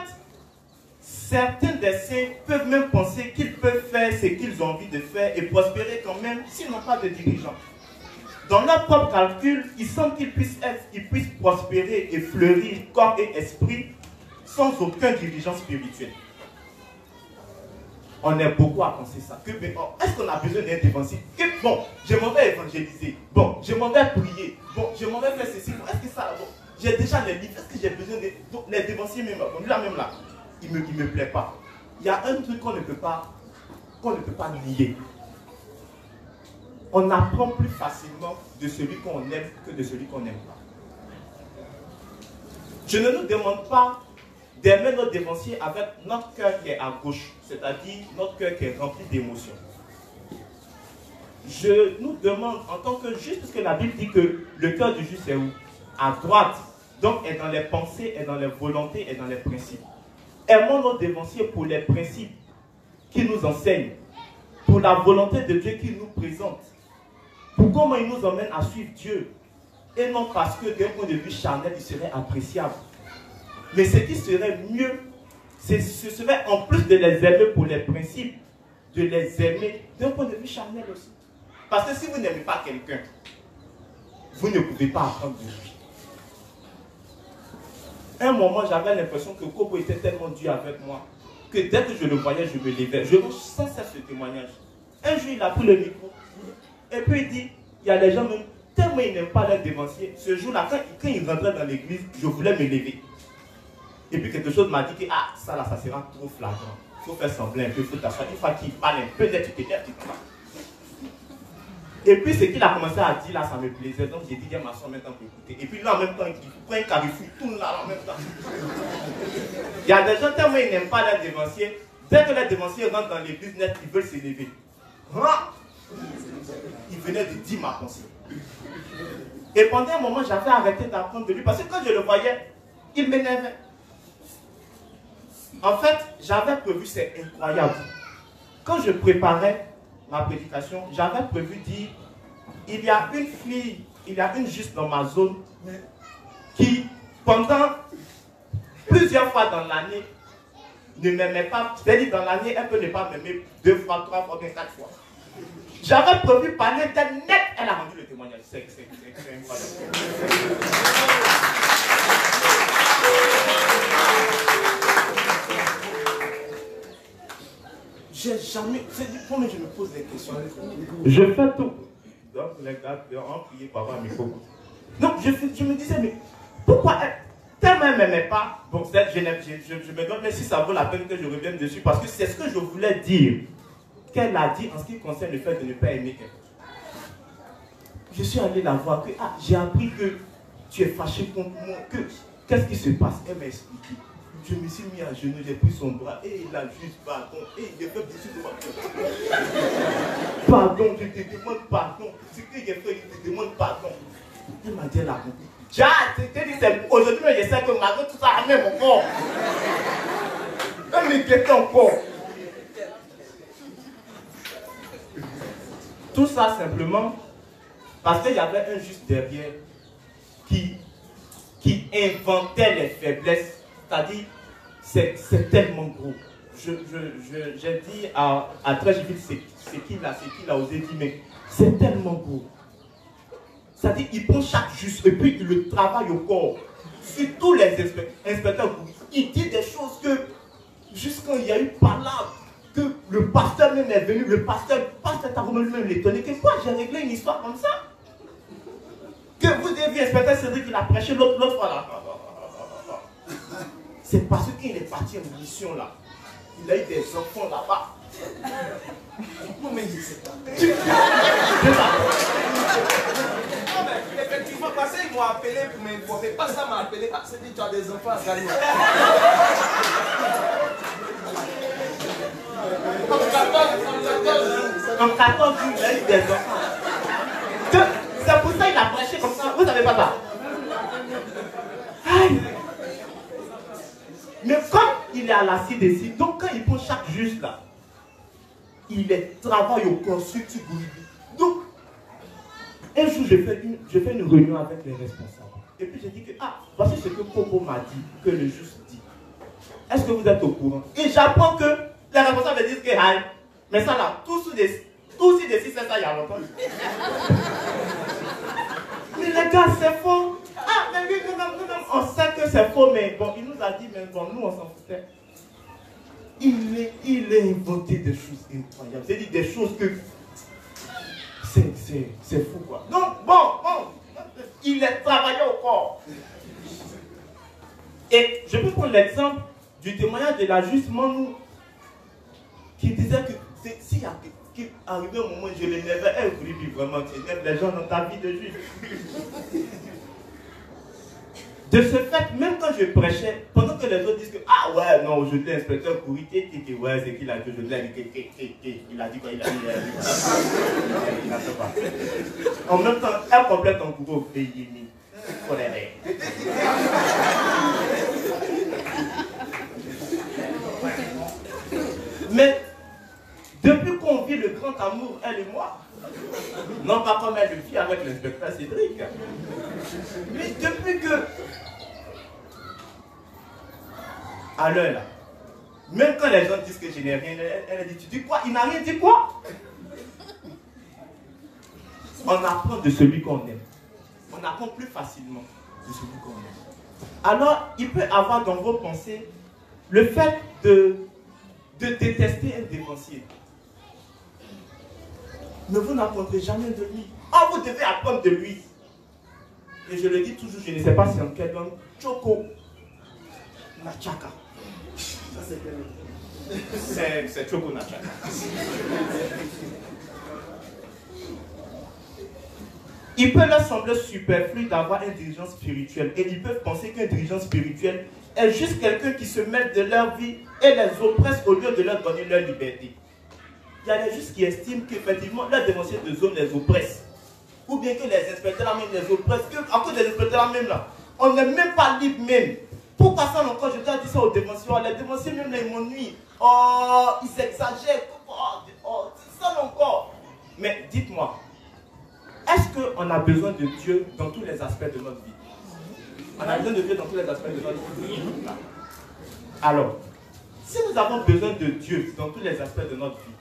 certains des saints peuvent même penser qu'ils peuvent faire ce qu'ils ont envie de faire et prospérer quand même s'ils n'ont pas de dirigeants. Dans leur propre calcul, ils sentent qu'ils puissent prospérer et fleurir corps et esprit sans aucun dirigeant spirituel. On est beaucoup à penser ça. Est-ce qu'on a besoin d'un dévancier? Bon, je m'en vais évangéliser. Bon, je m'en vais prier. Bon, je m'en vais faire ceci. Est-ce que ça... Bon, j'ai déjà les livres. Est-ce que j'ai besoin de... Donc, les dévanciers même, bon, là même là, il ne me plaît pas. Il y a un truc qu'on ne peut pas nier. On apprend plus facilement de celui qu'on aime que de celui qu'on n'aime pas. Je ne nous demande pas d'aimer nos dévanciers avec notre cœur qui est à gauche, c'est-à-dire notre cœur qui est rempli d'émotions. Je nous demande en tant que juste, parce que la Bible dit que le cœur du juste est où? À droite. Donc est dans les pensées, est dans les volontés, est dans les principes. Aimons nos dévanciers pour les principes qui nous enseignent, pour la volonté de Dieu qui nous présente, pour comment il nous emmène à suivre Dieu, et non parce que d'un point de vue charnel, il serait appréciable. Mais ce qui serait mieux, ce serait en plus de les aimer pour les principes, de les aimer d'un point de vue charnel aussi. Parce que si vous n'aimez pas quelqu'un, vous ne pouvez pas apprendre de lui. un moment, j'avais l'impression que Kobo était tellement dur avec moi que dès que je le voyais, je me levais. Je rends sans cesse ce témoignage. Un jour, il a pris le micro et puis il dit, il y a des gens même, tellement ils n'aiment pas les dévanciers. Ce jour-là, quand il rentrait dans l'église, je voulais me lever. Et puis quelque chose m'a dit que ah, ça là, ça sera trop flagrant. Il faut faire semblant un peu, il faut t'asseoir. Une fois qu'il parle un peu, tu t'énerves, tu t'en vas. Et puis ce qu'il a commencé à dire là, ça me plaisait. Donc j'ai dit, viens m'asseoir maintenant pour écouter. Et puis là, en même temps, il prend un carrefour, il tourne là en même temps. Il y a des gens tellement ils n'aiment pas les dévanciers. Dès que les dévanciers rentrent dans l'église net, ils veulent s'élever. Ah! Il venait de dire ma pensée. Et pendant un moment, j'avais arrêté d'apprendre de lui parce que quand je le voyais, il m'énervait. En fait, j'avais prévu, c'est incroyable. Quand je préparais ma prédication, j'avais prévu dire, il y a une fille, il y a une juste dans ma zone qui, pendant plusieurs fois dans l'année, ne m'aimait pas. C'est-à-dire dans l'année, elle peut ne pas m'aimer 2 fois, 3 fois, bien 4 fois. J'avais prévu parler d'elle net, elle a rendu le témoignage. C'est incroyable. J'ai jamais. C'est du point, mais je me pose des questions. Je fais tout. Donc, les gars, on priait pour avoir un micro. Donc, je me disais, mais pourquoi elle. Tellement elle ne m'aimait pas. Bon, je me demande même si ça vaut la peine que je revienne dessus, parce que c'est ce que je voulais dire. Qu'elle a dit en ce qui concerne le fait de ne pas aimer quelqu'un. Je suis allé la voir, que j'ai appris que tu es fâché contre moi. Qu'est-ce qui se passe? Elle m'a expliqué. Je me suis mis à genoux, j'ai pris son bras et il a juste pardon. Et il est fait dessus de moi. Pardon, je te demande pardon. Ce que j'ai fait, je te demande pardon. Elle m'a dit, elle a compris. Aujourd'hui, je sais que malgré tout ça, elle m'aime encore. Elle m'inquiète encore. Tout ça simplement parce qu'il y avait un juste derrière qui inventait les faiblesses. C'est-à-dire, c'est tellement gros. J'ai dit à Trècheville, c'est qu'il a osé dire, mais c'est tellement gros. C'est-à-dire, il prend chaque juste et puis il le travaille au corps. Sur tous les inspecteurs, il dit des choses que, juste quand il y a eu palabre, que le pasteur même est venu, le pasteur Taromel même l'étonné, que quoi, j'ai réglé une histoire comme ça? Que vous deviez inspecteur Cédric, il a prêché l'autre fois là. C'est parce qu'il est parti en mission là. Il a eu des enfants là-bas. Non mais il sait pas. Non mais effectivement, parce qu'ils m'ont appelé pour m'informer. Pas ça m'a appelé. Ah, c'est dit tu as des enfants à Gagnon. En 14 jours, il a eu des enfants. C'est pour ça qu'il a prêché comme ça. Vous savez pas ça? Aïe. Mais comme il est à la CDC, donc quand il prend chaque juste là, il est travaille au corps sur Tigouri. Donc, un jour, je fais une réunion avec les responsables. Et puis j'ai dit que, voici ce que Kobo m'a dit, que le juste dit. Est-ce que vous êtes au courant? Et j'apprends que les responsables disent que, mais ça là, tout sur des 6, c'est ça il y a longtemps. Mais les gars, c'est faux. Mais oui, nous, on sait que c'est faux, mais bon, il nous a dit, mais bon, nous, on s'en foutait. Il a inventé des choses incroyables. C'est-à-dire des choses que... C'est fou, quoi. Donc, bon, il est travaillé au corps. Et je peux prendre l'exemple du témoignage de la juste Manou, qui disait que s'il y a qui arrivait au moment où je l'énervais, elle voulait vivre vraiment, tu énerves les gens dans ta vie de juif. De ce fait, même quand je prêchais, pendant que les autres disent que ouais, non, aujourd'hui l'inspecteur courit, ouais, c'est qu'il a dit aujourd'hui, il a dit quoi, il a dit, il a fait pas. En même temps, elle complète en courant au pays. Mais depuis qu'on vit le grand amour, elle et moi, non pas comme elle le vit avec l'inspecteur Cédric, mais depuis que, à l'heure là, même quand les gens disent que je n'ai rien, elle a dit, tu dis quoi? Il n'a rien dit quoi? On apprend de celui qu'on aime. On apprend plus facilement. de celui qu'on est. Alors, il peut avoir dans vos pensées le fait de détester un dévancier. Mais vous n'apprendrez jamais de lui. Ah, vous devez apprendre de lui. Et je le dis toujours, je ne sais pas si en quelle langue, Choco Nachaka. Ça c'est quel? C'est Choco Nachaka. Il peut leur sembler superflu d'avoir un dirigeant spirituel. Et ils peuvent penser qu'un dirigeant spirituel est juste quelqu'un qui se mêle de leur vie et les oppresse au lieu de leur donner leur liberté. Il y a des justes qui estiment qu'effectivement, leur dénoncier de zone les oppresse. Ou bien que les inspecteurs même les oppressent. À cause des inspecteurs même là, on n'est même pas libre même. Pourquoi ça encore? Je dois dire ça aux dénonciers. Les dénonciers même là, ils m'ennuient. Oh, ils s'exagèrent. Oh, c'est ça encore. Mais dites-moi, est-ce qu'on a besoin de Dieu dans tous les aspects de notre vie? On a besoin de Dieu dans tous les aspects de notre vie. Alors, si nous avons besoin de Dieu dans tous les aspects de notre vie,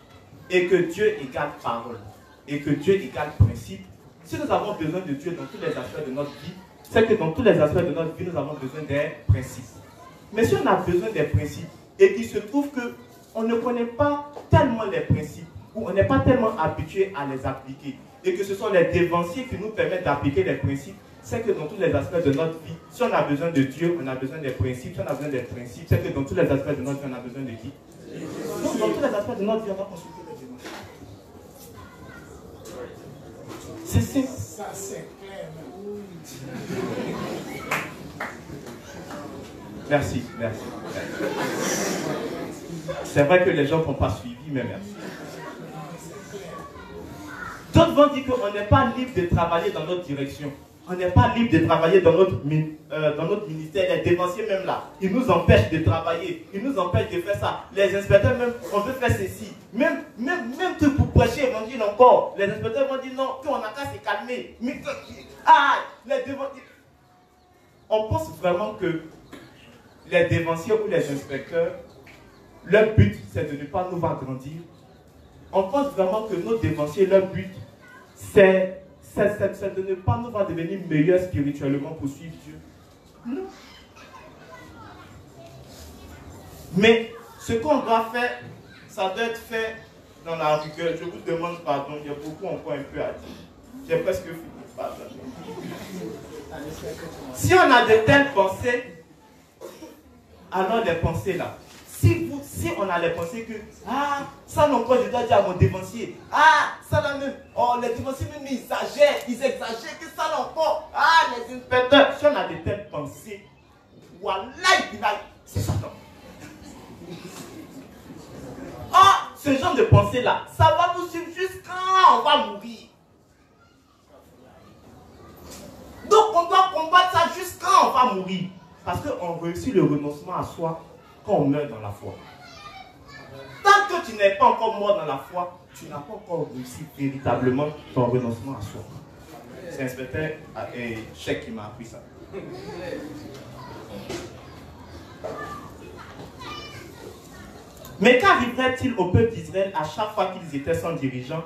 et que Dieu égale parole, et que Dieu égale principe, si nous avons besoin de Dieu dans tous les aspects de notre vie, c'est que dans tous les aspects de notre vie, nous avons besoin des principes. Mais si on a besoin des principes, et qu'il se trouve qu'on ne connaît pas tellement les principes, ou on n'est pas tellement habitué à les appliquer, et que ce sont les dévanciers qui nous permettent d'appliquer les principes, c'est que dans tous les aspects de notre vie, si on a besoin de Dieu, on a besoin des principes. Si on a besoin des principes, c'est que dans tous les aspects de notre vie, on a besoin de qui? Donc, dans tous les aspects de notre vie, on va consulter les dévanciers. C'est simple. Ça, c'est clair. Merci, merci. C'est vrai que les gens n'ont pas suivi, mais merci. D'autres vont dire qu'on n'est pas libre de travailler dans notre direction. On n'est pas libre de travailler dans notre ministère. Les dévanciers même là, ils nous empêchent de travailler. Ils nous empêchent de faire ça. Les inspecteurs même, on veut faire ceci. Même tout pour prêcher évangile encore. Les inspecteurs vont dire non, qu'on a qu'à se calmer. Mais les dévanciers. On pense vraiment que les dévanciers ou les inspecteurs, leur but c'est de ne pas nous voir grandir. On pense vraiment que nos dévanciers, leur but c'est de ne pas nous voir devenir meilleurs spirituellement pour suivre Dieu. Non. Mais ce qu'on doit faire, ça doit être fait dans la rigueur. Je vous demande pardon, il y a beaucoup encore un peu à dire. J'ai presque fini. Pardon. Si on a de telles pensées, alors les pensées là, si on a les pensées que, ça non quoi je dois dire à mon dévancier, ça là même, les dévanciers même ils exagèrent, que ça là encore, les inspecteurs, si on a de telles pensées, voilà, c'est ça non. Ce genre de pensée là, ça va nous suivre jusqu'à on va mourir. Donc on doit combattre ça jusqu'à on va mourir. Parce qu'on réussit le renoncement à soi quand on meurt dans la foi. Tant que tu n'es pas encore mort dans la foi, tu n'as pas encore réussi véritablement ton renoncement à soi. C'est l'inspecteur et Cheikh qui m'a appris ça. Mais qu'arriverait-il au peuple d'Israël à chaque fois qu'ils étaient sans dirigeant?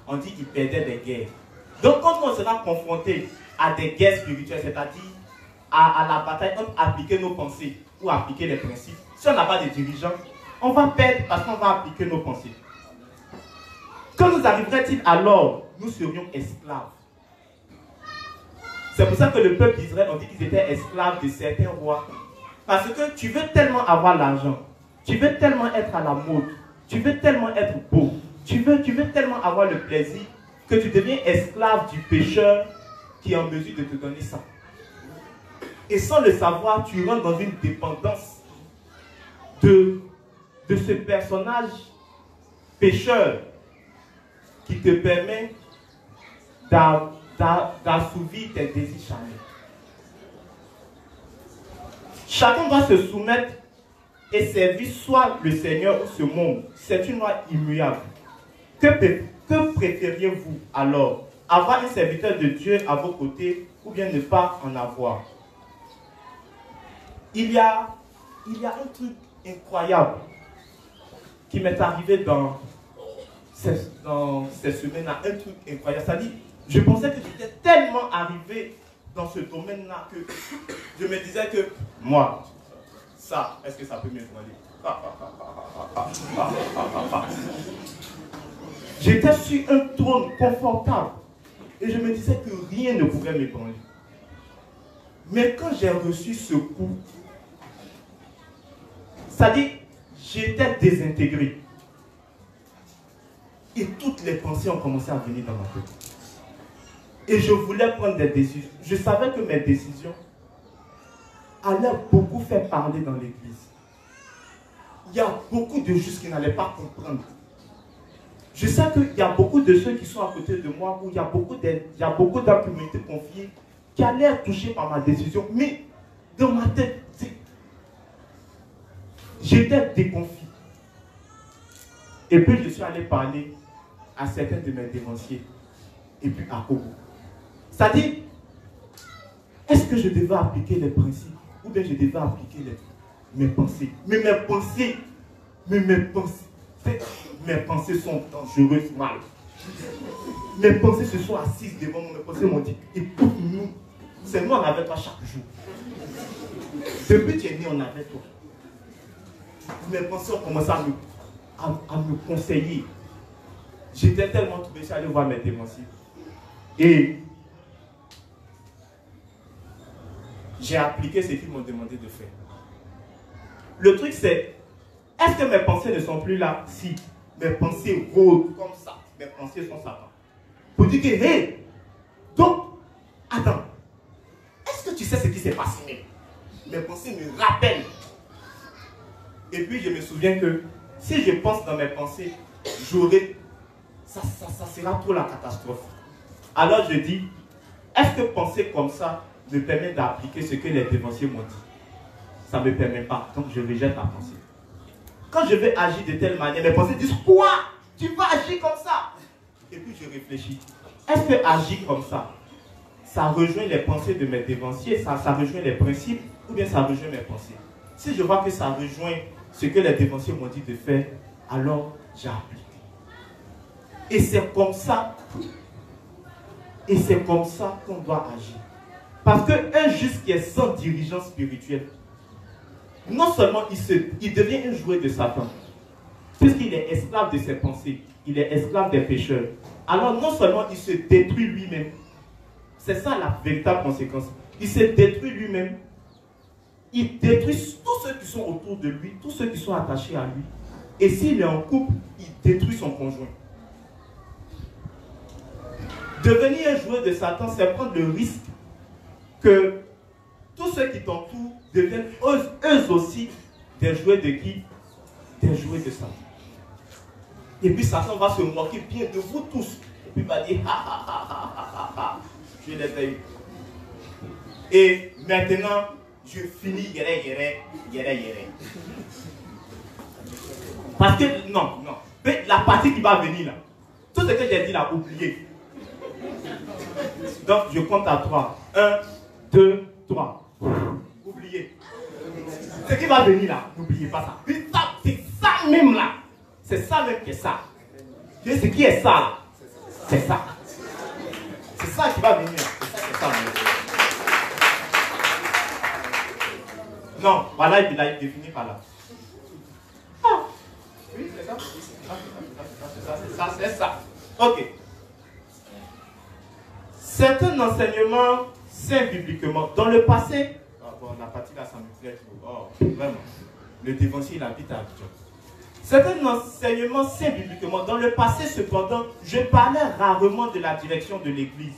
On dit qu'ils perdaient des guerres. Donc quand on sera confronté à des guerres spirituelles, c'est-à-dire à la bataille entre appliquer nos pensées ou appliquer les principes, si on n'a pas de dirigeants, on va perdre parce qu'on va appliquer nos pensées. Quand nous arriverait-il alors, nous serions esclaves. C'est pour ça que le peuple d'Israël, on dit qu'ils étaient esclaves de certains rois. Parce que tu veux tellement avoir l'argent, tu veux tellement être à la mode, tu veux tellement être beau, tu veux tellement avoir le plaisir que tu deviens esclave du pécheur qui est en mesure de te donner ça. Et sans le savoir, tu rentres dans une dépendance de ce personnage pécheur qui te permet d'assouvir tes désirs charnels. Chacun doit se soumettre et servir soit le Seigneur ou ce monde. C'est une loi immuable. Que préfériez-vous alors? Avoir un serviteur de Dieu à vos côtés ou bien ne pas en avoir? Il y a un truc incroyable qui m'est arrivé dans ces semaines-là, un truc incroyable. C'est-à-dire, je pensais que j'étais tellement arrivé dans ce domaine-là que je me disais que moi, ça, est-ce que ça peut m'ébranler? J'étais sur un trône confortable et je me disais que rien ne pouvait m'ébranler. Mais quand j'ai reçu ce coup, c'est-à-dire, j'étais désintégré. Et toutes les pensées ont commencé à venir dans ma tête. Et je voulais prendre des décisions. Je savais que mes décisions allaient beaucoup faire parler dans l'église. Il y a beaucoup de choses qui n'allaient pas comprendre. Je sais qu'il y a beaucoup de ceux qui sont à côté de moi, où il y a beaucoup d'âmes qui m'ont été confiées, qui allaient être touchés par ma décision. Mais dans ma tête, j'étais déconfit. Et puis je suis allé parler à certains de mes dévanciers. Et puis à Kobo. C'est-à-dire, est-ce que je devais appliquer les principes ou bien je devais appliquer mes pensées? Mais mes pensées sont dangereuses, mal. Mes pensées se sont assises devant moi. Mes pensées m'ont dit, écoute-nous, c'est nous on avait toi chaque jour. Depuis que tu es né, on avait toi. Mes pensées ont commencé à me conseiller. J'étais tellement troublé, je suis allé voir mes dévanciers. Et j'ai appliqué ce qu'ils m'ont demandé de faire. Le truc c'est, est-ce que mes pensées ne sont plus là? Si, mes pensées rôdent comme ça. Mes pensées sont Satan. Pour dire que, hé, donc, attends, est-ce que tu sais ce qui s'est passé? Mes pensées me rappellent. Et puis je me souviens que si je pense dans mes pensées, j'aurai, ça sera trop la catastrophe. Alors je dis, est-ce que penser comme ça me permet d'appliquer ce que les dévanciers m'ont dit? Ça ne me permet pas, donc je rejette la pensée. Quand je vais agir de telle manière, mes pensées disent, quoi? Tu vas agir comme ça? Et puis je réfléchis, est-ce que agir comme ça rejoint les pensées de mes dévanciers, ça rejoint les principes, ou bien ça rejoint mes pensées? Si je vois que ça rejoint ce que les dévanciers m'ont dit de faire, alors j'applique. Et c'est comme ça qu'on doit agir. Parce qu'un juste qui est sans dirigeant spirituel, non seulement il devient un jouet de Satan, puisqu'il est esclave de ses pensées, il est esclave des pécheurs. Alors non seulement il se détruit lui-même, c'est ça la véritable conséquence. Il se détruit lui-même, il détruit tous ceux qui sont autour de lui, tous ceux qui sont attachés à lui. Et s'il est en couple, il détruit son conjoint. Devenir un jouet de Satan, c'est prendre le risque que tous ceux qui t'entourent deviennent eux aussi des jouets de qui? Des jouets de Satan. Et puis Satan va se moquer bien de vous tous. Et puis il va dire, je les ai eus. Et maintenant, je finis yéré. Parce que, non. Mais la partie qui va venir là, tout ce que j'ai dit là, oubliez. Donc, je compte à 3. 1, 2, 3. Oubliez. Ce qui va venir là, n'oubliez pas ça. C'est ça même là. C'est ça même qui est ça. Et ce qui est ça là, c'est ça. C'est ça qui va venir. C'est ça même. Non, voilà, il a défini par là. Ah, oui, c'est ça. C'est ça. Ok. Certains enseignements saints bibliquement, dans le passé, la partie là, ça me plaît trop. Vraiment. Le dévancier, il habite à Abidjan. Certains enseignements saints bibliquement, dans le passé cependant, je parlais rarement de la direction de l'église.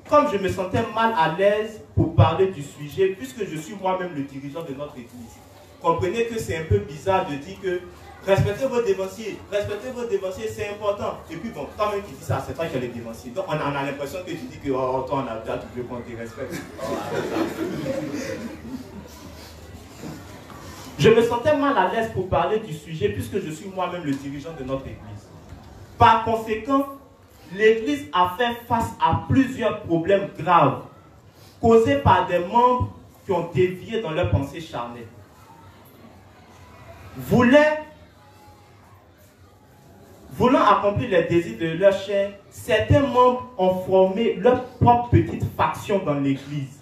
Comme je me sentais mal à l'aise pour parler du sujet, puisque je suis moi-même le dirigeant de notre église. Comprenez que c'est un peu bizarre de dire que respectez vos dévanciers, c'est important. Et puis bon, quand même qui dit ça, c'est toi qui as les dévanciers. Donc on a l'impression que tu dis que toi on a déjà trouvé qu'on te respecte. Je me sentais mal à l'aise pour parler du sujet puisque je suis moi-même le dirigeant de notre église. Par conséquent, l'église a fait face à plusieurs problèmes graves causés par des membres qui ont dévié dans leur pensée charnelle. Voulant accomplir les désirs de leur chair, certains membres ont formé leur propre petite faction dans l'église.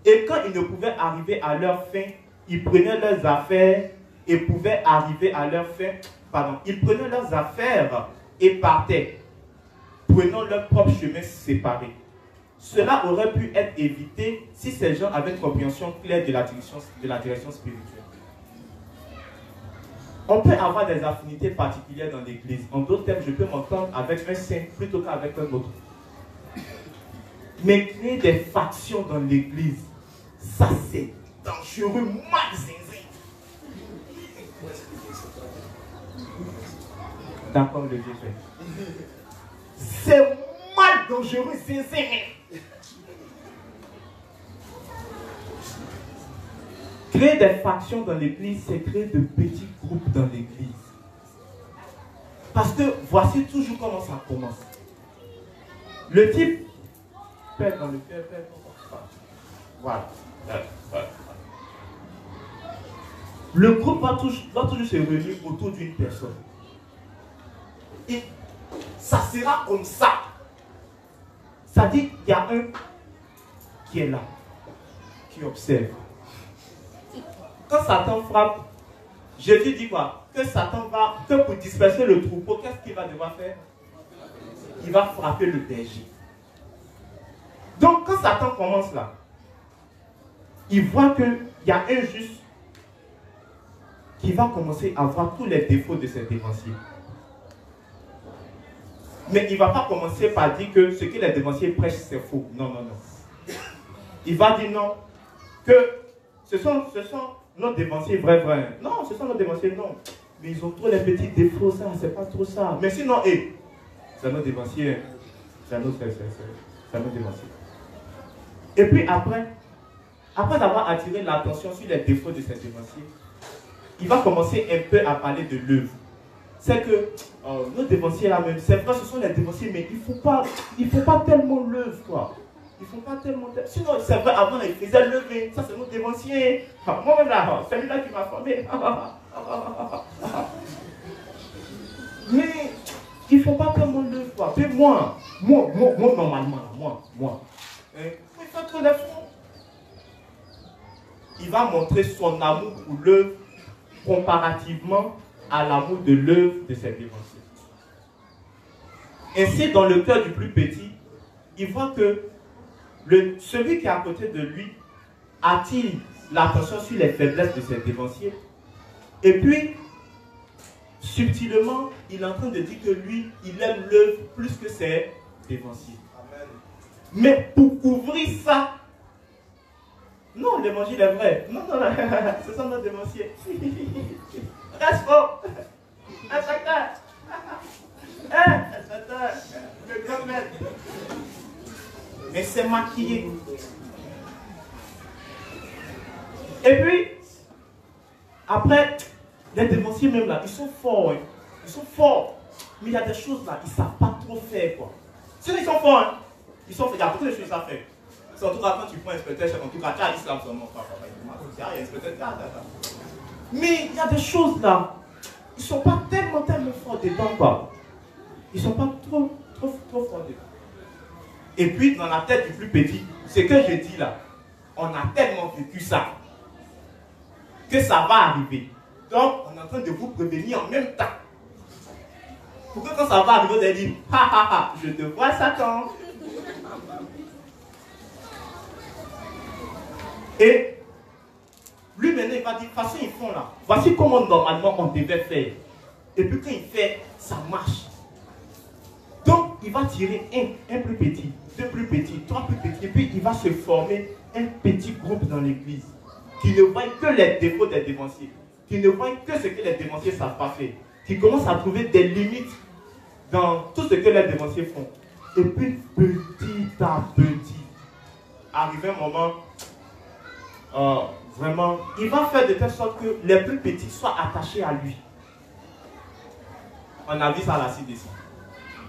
Et quand ils ne pouvaient arriver à leur fin, ils prenaient leurs affaires et pouvaient arriver à leur fin. Pardon, ils prenaient leurs affaires et partaient, prenant leur propre chemin séparé. Cela aurait pu être évité si ces gens avaient une compréhension claire de la direction spirituelle. On peut avoir des affinités particulières dans l'église. En d'autres termes, je peux m'entendre avec un saint plutôt qu'avec un autre. Mais créer des factions dans l'église, ça c'est dangereux, mal zinzin. D'accord, le vieux fait. C'est mal dangereux, zinzin. Créer des factions dans l'église, c'est créer de petits groupes dans l'église. Parce que voici toujours comment ça commence. Le type pète dans le cœur, voilà. Le groupe va toujours se réunir autour d'une personne. Et ça sera comme ça. Ça dit qu'il y a un qui est là, qui observe. Quand Satan frappe, Jésus dit quoi? Que Satan va, que pour disperser le troupeau, qu'est-ce qu'il va devoir faire? Il va frapper le berger. Donc quand Satan commence là, il voit qu'il y a un juste qui va commencer à voir tous les défauts de cet dévancier. Mais il ne va pas commencer par dire que ce que les dévanciers prêchent, c'est faux. Non, non, non. Il va dire non, que ce sont nos dévanciers vrais. Non, ce sont nos dévanciers, non. Mais ils ont trop les petits défauts, ça, c'est pas trop ça. Mais sinon, c'est nos dévanciers. C'est nos dévanciers. Et puis après avoir attiré l'attention sur les défauts de ces dévanciers, il va commencer un peu à parler de l'œuvre. C'est que nos dévanciers là même, c'est vrai, ce sont les dévanciers, mais il ne faut pas tellement l'œuvre, quoi. Il ne faut pas tellement. Sinon, c'est vrai, avant, ils faisaient lever. Ça, c'est nos dévanciers. Moi-même là, c'est lui-là qui m'a formé. Mais il ne faut pas tellement l'œuvre, quoi. Mais moi, normalement, moi. Il fait trop d'efforts. Il va montrer son amour pour l'œuvre comparativement à l'amour de l'œuvre de ses dévanciers. Ainsi, dans le cœur du plus petit, il voit que celui qui est à côté de lui attire l'attention sur les faiblesses de ses dévanciers. Et puis, subtilement, il est en train de dire que lui, il aime l'œuvre plus que ses dévanciers. Amen. Mais pour couvrir ça, non, l'évangile est vrai. Non, ce sont nos dévanciers. Reste fort. Un facteur. Le grand maître. Mais c'est maquillé. Et puis, après, les dévanciers même là, ils sont forts. Hein. Ils sont forts. Mais il y a des choses là, ils ne savent pas trop faire. Quoi. Sinon, ils sont forts. Hein. Il y a beaucoup de choses à faire. En tout cas, quand tu prends un inspecteur, en tout cas, tu as l'islam seulement. Mais il y a des choses là, ils ne sont pas tellement forts dedans. Quoi. Ils ne sont pas trop forts dedans. Et puis, dans la tête du plus petit, ce que je dis là, on a tellement vécu ça, que ça va arriver. Donc, on est en train de vous prévenir en même temps. Pour que quand ça va arriver, vous allez dire, je te vois Satan. Et lui maintenant, il va dire, de toute façon, ils font là. Voici comment normalement on devait faire. Et puis quand il fait, ça marche. Donc, il va tirer un plus petit, deux plus petits, trois plus petits. Et puis, il va se former un petit groupe dans l'église qui ne voit que les défauts des dévanciers, qui ne voit que ce que les dévanciers ne savent pas faire, qui commence à trouver des limites dans tout ce que les dévanciers font. Et puis, petit à petit, arrive un moment, vraiment, il va faire de telle sorte que les plus petits soient attachés à lui. On a vu ça à la CDC.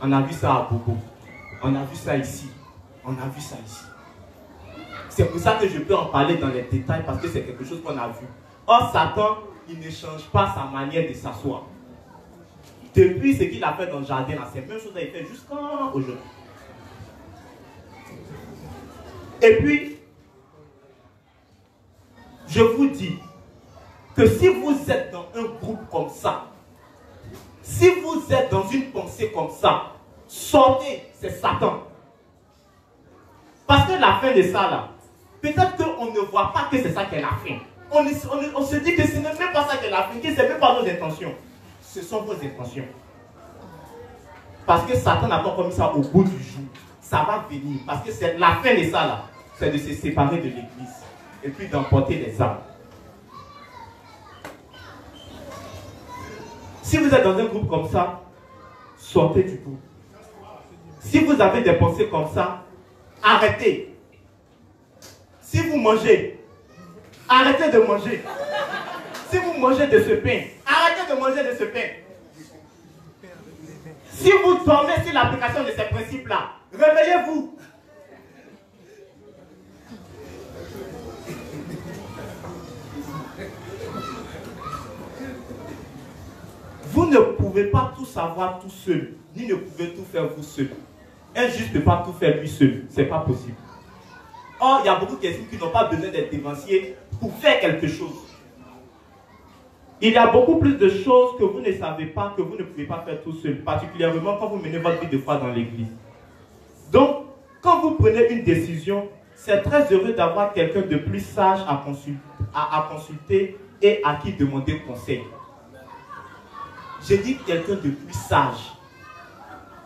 On a vu ça à Bobo. On a vu ça ici. On a vu ça ici. C'est pour ça que je peux en parler dans les détails parce que c'est quelque chose qu'on a vu. Or, Satan, il ne change pas sa manière de s'asseoir. Depuis ce qu'il a fait dans le jardin, c'est la même chose qu'il fait jusqu'à aujourd'hui. Et puis, je vous dis que si vous êtes dans un groupe comme ça, si vous êtes dans une pensée comme ça, sortez, c'est Satan. Parce que la fin de ça là, peut-être qu'on ne voit pas que c'est ça qui est la fin. On se dit que ce n'est même pas ça qui est la fin, que ce n'est même pas nos intentions. Ce sont vos intentions. Parce que Satan n'a pas commis ça au bout du jour. Ça va venir. Parce que c'est la fin de ça là, c'est de se séparer de l'église et puis d'emporter les âmes. Si vous êtes dans un groupe comme ça, sortez du groupe. Si vous avez des pensées comme ça, arrêtez. Si vous mangez, arrêtez de manger. Si vous mangez de ce pain, arrêtez de manger de ce pain. Si vous dormez sur l'application de ces principes-là, réveillez-vous. Vous ne pouvez pas tout savoir tout seul, ni ne pouvez tout faire vous seul. Un juste ne peut pas tout faire lui seul, ce n'est pas possible. Or, il y a beaucoup de personnes qui n'ont pas besoin d'être dévanciées pour faire quelque chose. Il y a beaucoup plus de choses que vous ne savez pas, que vous ne pouvez pas faire tout seul, particulièrement quand vous menez votre vie de foi dans l'église. Donc, quand vous prenez une décision, c'est très heureux d'avoir quelqu'un de plus sage à consulter et à qui demander conseil. J'ai dit quelqu'un de plus sage.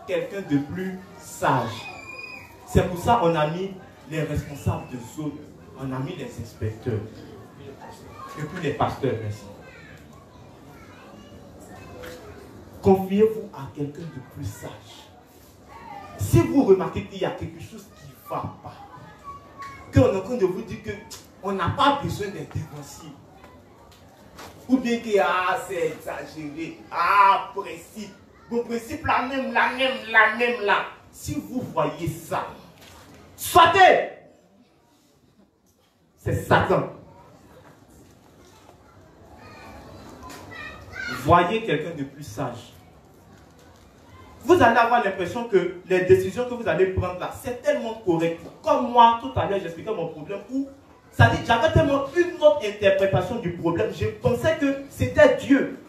Quelqu'un de plus sage. C'est pour ça qu'on a mis les responsables de zone, on a mis les inspecteurs, et puis les pasteurs, merci. Confiez-vous à quelqu'un de plus sage. Si vous remarquez qu'il y a quelque chose qui ne va pas, qu'on est en train de vous dire qu'on n'a pas besoin d'être dévancié, ou bien que c'est exagéré, principe, vos principes la même. Si vous voyez ça, sortez! C'est Satan. Voyez quelqu'un de plus sage. Vous allez avoir l'impression que les décisions que vous allez prendre là, c'est tellement correct. Comme moi, tout à l'heure, j'expliquais mon problème où ça dit, j'avais tellement une autre interprétation du problème. Je pensais que c'était Dieu.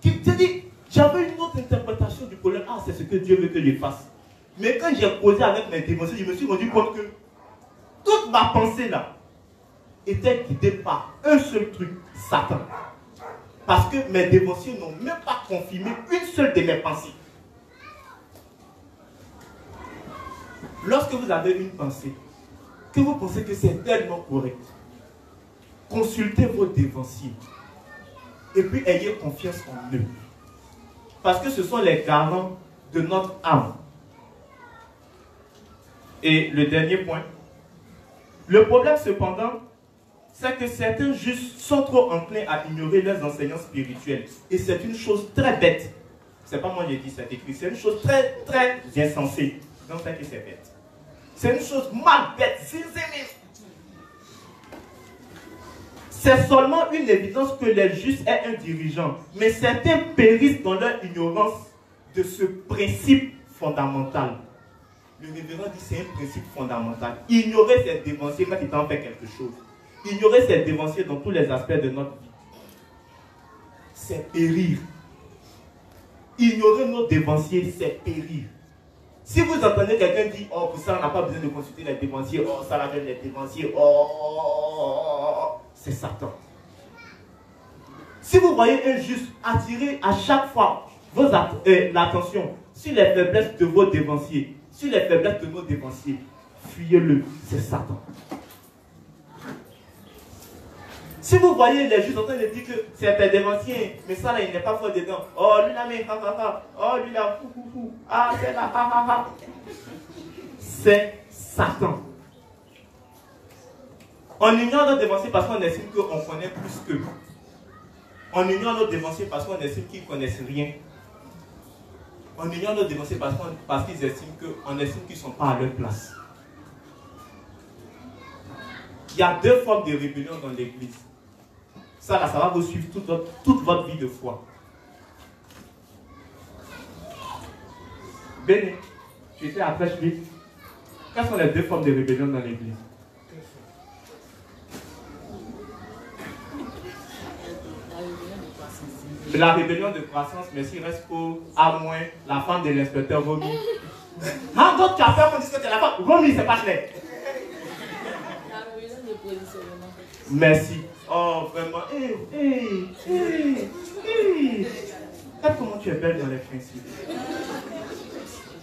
Qui te dit, j'avais une autre interprétation du problème. C'est ce que Dieu veut que je fasse. Mais quand j'ai posé avec mes dévotions, je me suis rendu compte que toute ma pensée là était guidée par un seul truc, Satan. Parce que mes dévotions n'ont même pas confirmé une seule de mes pensées. Lorsque vous avez une pensée, que vous pensez que c'est tellement correct, consultez vos dévanciers et puis ayez confiance en eux. Parce que ce sont les garants de notre âme. Et le dernier point, le problème cependant, c'est que certains justes sont trop enclins à ignorer leurs enseignants spirituels. Et c'est une chose très bête. C'est pas moi qui ai dit, c'est écrit. C'est une chose très, très insensée. Donc c'est que c'est bête. C'est une chose mal bête. C'est seulement une évidence que les justes aient un dirigeant. Mais certains périssent dans leur ignorance de ce principe fondamental. Le révérend dit c'est un principe fondamental. Ignorer ses dévanciers quand il en fait quelque chose. Ignorer ses dévanciers dans tous les aspects de notre vie. C'est périr. Ignorer nos dévanciers, c'est périr. Si vous entendez quelqu'un dire, oh, pour ça, on n'a pas besoin de consulter les dévanciers, oh, ça la donne les dévanciers, oh, c'est Satan. Si vous voyez un juste attirer à chaque fois l'attention sur les faiblesses de vos dévanciers, sur les faiblesses de nos dévanciers, fuyez-le, c'est Satan. Si vous voyez les justes en train de dire que c'est un dévancier, mais ça là, il n'est pas fort dedans. Oh, lui là, mais oh, lui là, fou. C'est là, c'est Satan. On ignore notre dévancier parce qu'on estime qu'on connaît plus qu'eux. On ignore notre dévancier parce qu'on estime qu'ils ne connaissent rien. On ignore notre dévancier parce qu'ils estiment qu'on estime qu'ils ne sont pas à leur place. Il y a deux formes de rébellion dans l'église. Ça là, ça va vous suivre toute votre vie de foi. Béni, tu étais à Prêche 8. Quelles sont les deux formes de rébellion dans l'église? la rébellion de croissance, mais s'il reste pour à moins la femme de l'inspecteur Romy. Ah, donc tu as peur qu'on dise que tu es la femme. Romy, c'est pas clair. La rébellion de positionnement. Merci. Oh, vraiment. Regarde comment tu es belle dans les principes.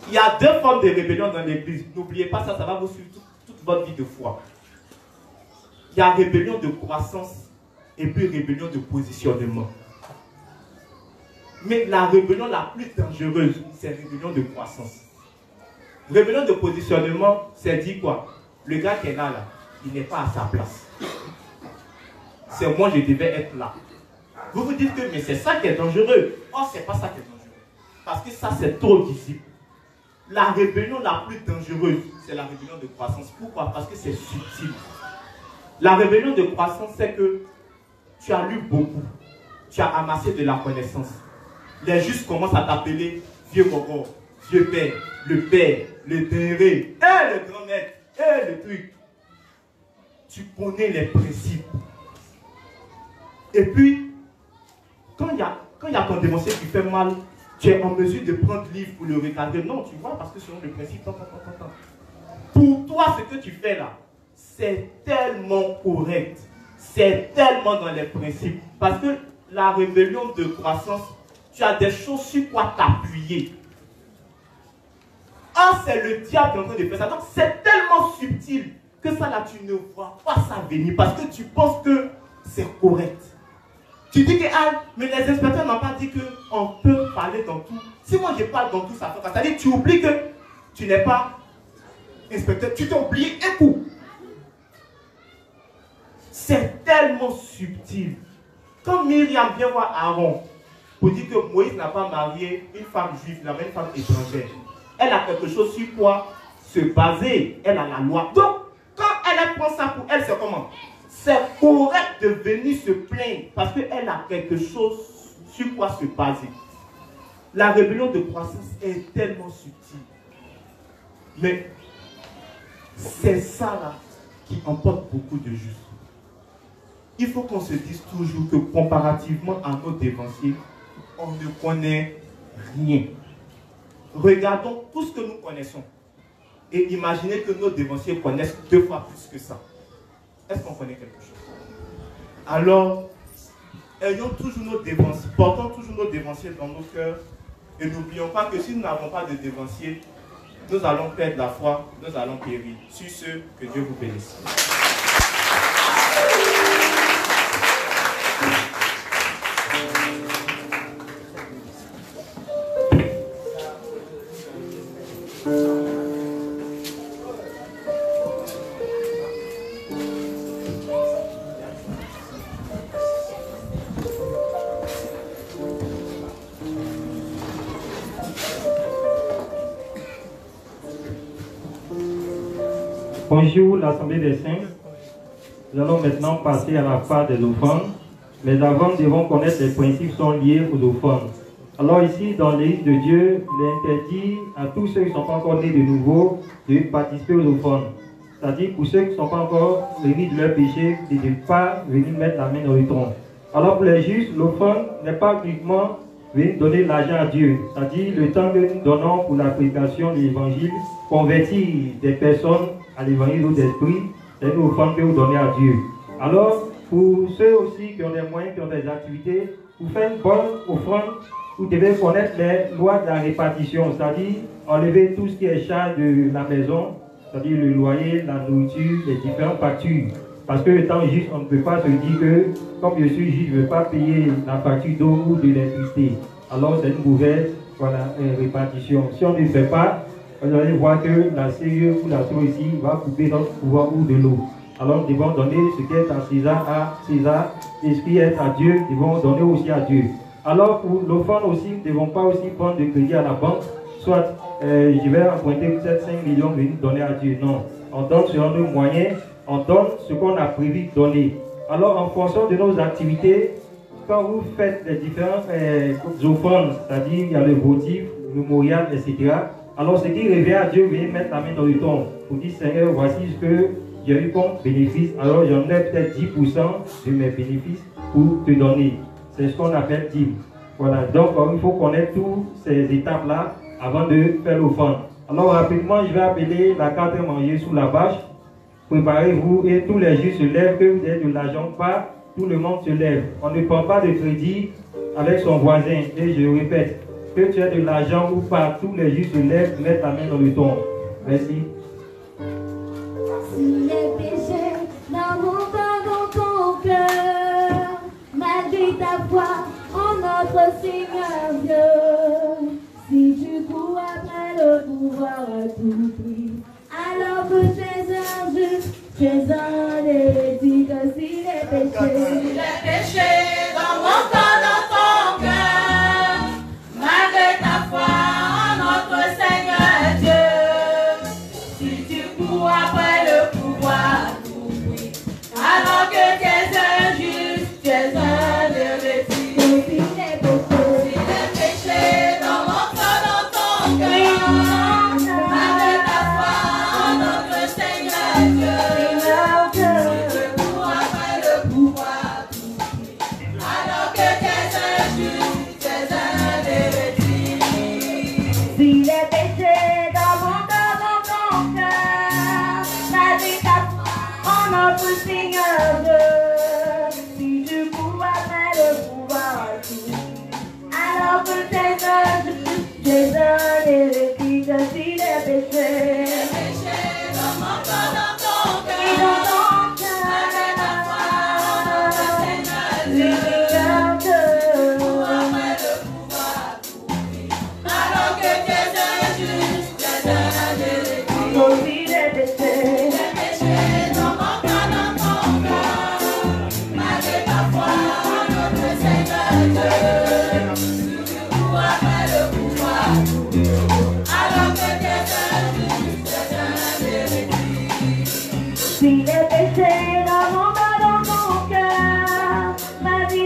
Il y a deux formes de rébellion dans l'église. N'oubliez pas ça, ça va vous suivre toute votre vie de foi. Il y a rébellion de croissance et puis rébellion de positionnement. Mais la rébellion la plus dangereuse, c'est la rébellion de croissance. Rébellion de positionnement, c'est dit quoi? Le gars qui est là, il n'est pas à sa place. C'est moi, je devais être là. Vous vous dites que mais c'est ça qui est dangereux. Oh, c'est pas ça qui est dangereux. Parce que ça, c'est trop visible. La rébellion la plus dangereuse, c'est la rébellion de croissance. Pourquoi? Parce que c'est subtil. La rébellion de croissance, c'est que tu as lu beaucoup. Tu as amassé de la connaissance. Les justes commencent à t'appeler vieux gogo, vieux père, le dernier, le grand maître, le truc. Tu connais les principes. Et puis, quand il y a ton dénoncé qui fait mal, tu es en mesure de prendre le livre pour le regarder. Non, tu vois, parce que selon le principe, pour toi, ce que tu fais là, c'est tellement correct. C'est tellement dans les principes. Parce que la rébellion de croissance, tu as des choses sur quoi t'appuyer. Ah, c'est le diable qui est en train de faire ça. Donc, c'est tellement subtil que ça là, tu ne vois pas ça venir. Parce que tu penses que c'est correct. Tu dis que, ah, mais les inspecteurs n'ont pas dit qu'on peut parler dans tout. Si moi je parle dans tout, ça fait pas. C'est-à-dire que tu oublies que tu n'es pas inspecteur. Tu t'es oublié un coup. C'est tellement subtil. Quand Myriam vient voir Aaron pour dire que Moïse n'a pas marié une femme juive, il avait une femme étrangère, elle a quelque chose sur quoi se baser. Elle a la loi. Donc, quand elle prend ça pour elle, c'est comment? C'est correct de venir se plaindre parce qu'elle a quelque chose sur quoi se baser. La rébellion de croissance est tellement subtile. Mais c'est ça là qui emporte beaucoup de juste. Il faut qu'on se dise toujours que comparativement à nos dévanciers, on ne connaît rien. Regardons tout ce que nous connaissons et imaginez que nos dévanciers connaissent 2 fois plus que ça. Est-ce qu'on connaît quelque chose? Alors, ayons toujours nos dévanciers, portons toujours nos dévanciers dans nos cœurs et n'oublions pas que si nous n'avons pas de dévanciers, nous allons perdre la foi, nous allons périr. Sur ce, que Dieu vous bénisse. Bonjour l'Assemblée des Saints. Nous allons maintenant passer à la part des offrandes. Mais avant, nous devons connaître les principes qui sont liés aux offrandes. Alors ici, dans l'Église de Dieu, il est interdit à tous ceux qui ne sont pas encore nés de nouveau de participer aux offrandes. C'est-à-dire pour ceux qui ne sont pas encore réunis de leur péché, de ne pas venir mettre la main dans le tronc. Alors pour les justes, l'offrande n'est pas uniquement venir donner l'argent à Dieu. C'est-à-dire le temps que nous donnons pour la prédication de l'évangile, convertir des personnes à l'évangile ou d'esprit, c'est une offrande que vous donnez à Dieu. Alors, pour ceux aussi qui ont des moyens, qui ont des activités, pour faire une bonne offrande, vous devez connaître les lois de la répartition, c'est-à-dire enlever tout ce qui est charge de la maison, c'est-à-dire le loyer, la nourriture, les différentes factures. Parce que étant juste, on ne peut pas se dire que, comme je suis juste, je ne veux pas payer la facture d'eau ou de l'électricité. Alors, c'est une mauvaise répartition. Si on ne le fait pas, vous allez voir que la CE ou la SO ici va couper notre pouvoir ou de l'eau. Alors nous devons donner ce qui est à César, et ce qui est à Dieu, nous devons donner aussi à Dieu. Alors pour l'offrande aussi, nous ne devons pas aussi prendre de crédit à la banque, soit je vais emprunter peut-être 5 millions venir donner à Dieu. Non, on donne selon nos moyens, on donne ce qu'on a prévu de donner. Alors en fonction de nos activités, quand vous faites les différentes offrandes, c'est-à-dire il y a le votif, le mémorial, etc., alors ce qui revient à Dieu, vient mettre la main dans le ton pour dire Seigneur, voici ce que j'ai eu comme bénéfice. Alors j'en ai peut-être 10% de mes bénéfices pour te donner. C'est ce qu'on appelle dîme. Voilà, donc il faut connaître toutes ces étapes-là avant de faire l'offrande. Alors rapidement, je vais appeler la carte à manger sous la bâche. Préparez-vous et tous les jours se lèvent, que vous ayez de l'argent pas, tout le monde se lève. On ne prend pas de crédit avec son voisin. Et je répète, que tu aies de l'argent ou pas, tous les jours se lèvent, mettent la main dans le tombe. Merci. Si les péchés n'auront pas dans ton cœur, malgré ta foi en notre Seigneur Dieu, si tu cours après le pouvoir à tout prix, alors que tu es injuste, tu es un hérétique. Si les péchés dans mon cœur, dans ton cœur, malgré ta foi en notre Seigneur Dieu, si tu cours après le pouvoir à tout prix, alors que tu es injuste, tu es un hérétique. Si les péchés dans mon cœur, dans ton cœur, malgré ta foi en notre Seigneur Dieu, si tu cours après le pouvoir à tout prix, alors que tu es injuste, tu es un hérétique. Si les péchés dans mon cœur, dans ton cœur, malgré ta foi en notre Seigneur Dieu, si tu cours après le pouvoir à tout, alors que tu es un hérétique. Si les péchés Dans mon cœur, dans ton cœur, et dans ton cœur, malgré ta foi en notre Seigneur Dieu, Seigneur Dieu, après le pouvoir à tout prix, alors que tu es injuste, tu es un hérétique. aussi les péchés. Les péchés dans mon cœur, dans ton cœur, malgré ta foi en notre Seigneur Dieu, si tu cours après le pouvoir à tout prix, alors que tu es injuste, tu es un hérétique. Si les péchés dans mon cœur, dans ton cœur, malgré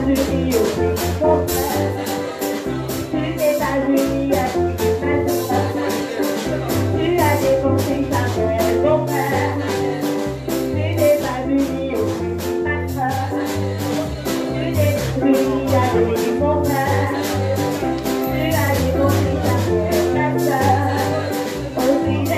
unis au prix de ton frère. Tu t'es pas unis à qui tu m'as tout passé. Tu as défoncé Samuel, ton frère. Tu n'es pas unis au prix de ma soeur. Tu n'es pas unis à David, mon frère. Tu as défoncé Samuel, ma soeur. Aussi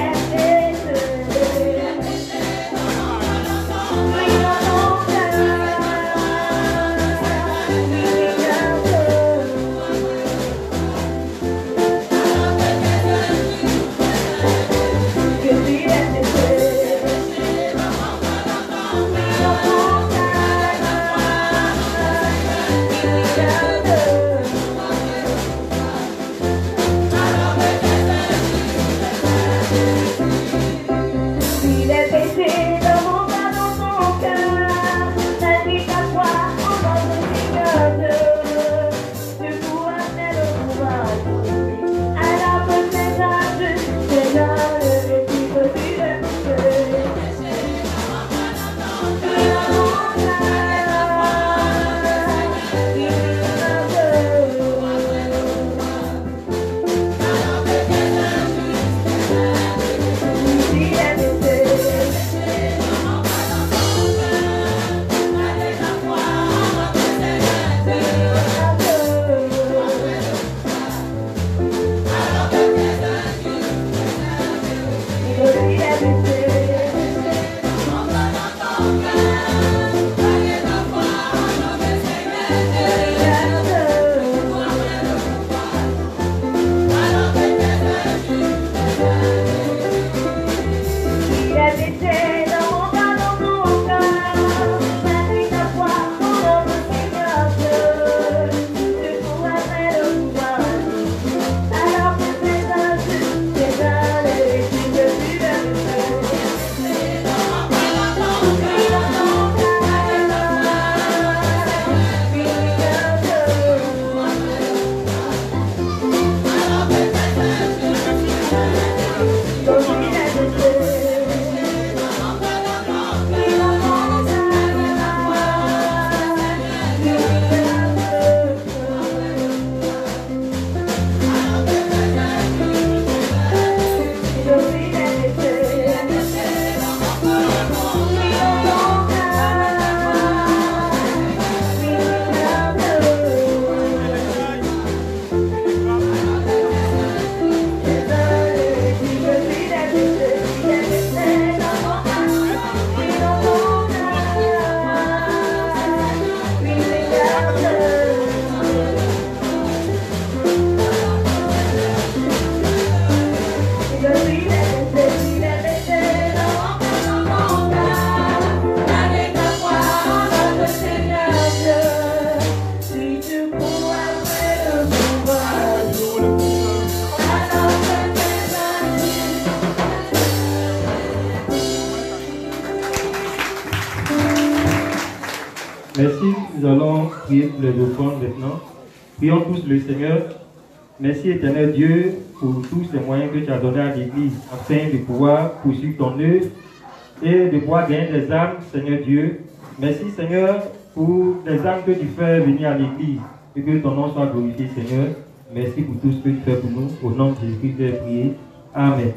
Merci, nous allons prier pour les offrandes maintenant. Prions tous le Seigneur. Merci éternel Dieu pour tous les moyens que tu as donnés à l'Église afin de pouvoir poursuivre ton œuvre et de pouvoir gagner des âmes, Seigneur Dieu. Merci Seigneur pour les âmes que tu fais venir à l'Église et que ton nom soit glorifié Seigneur. Merci pour tout ce que tu fais pour nous. Au nom de Jésus-Christ, je prie. Amen.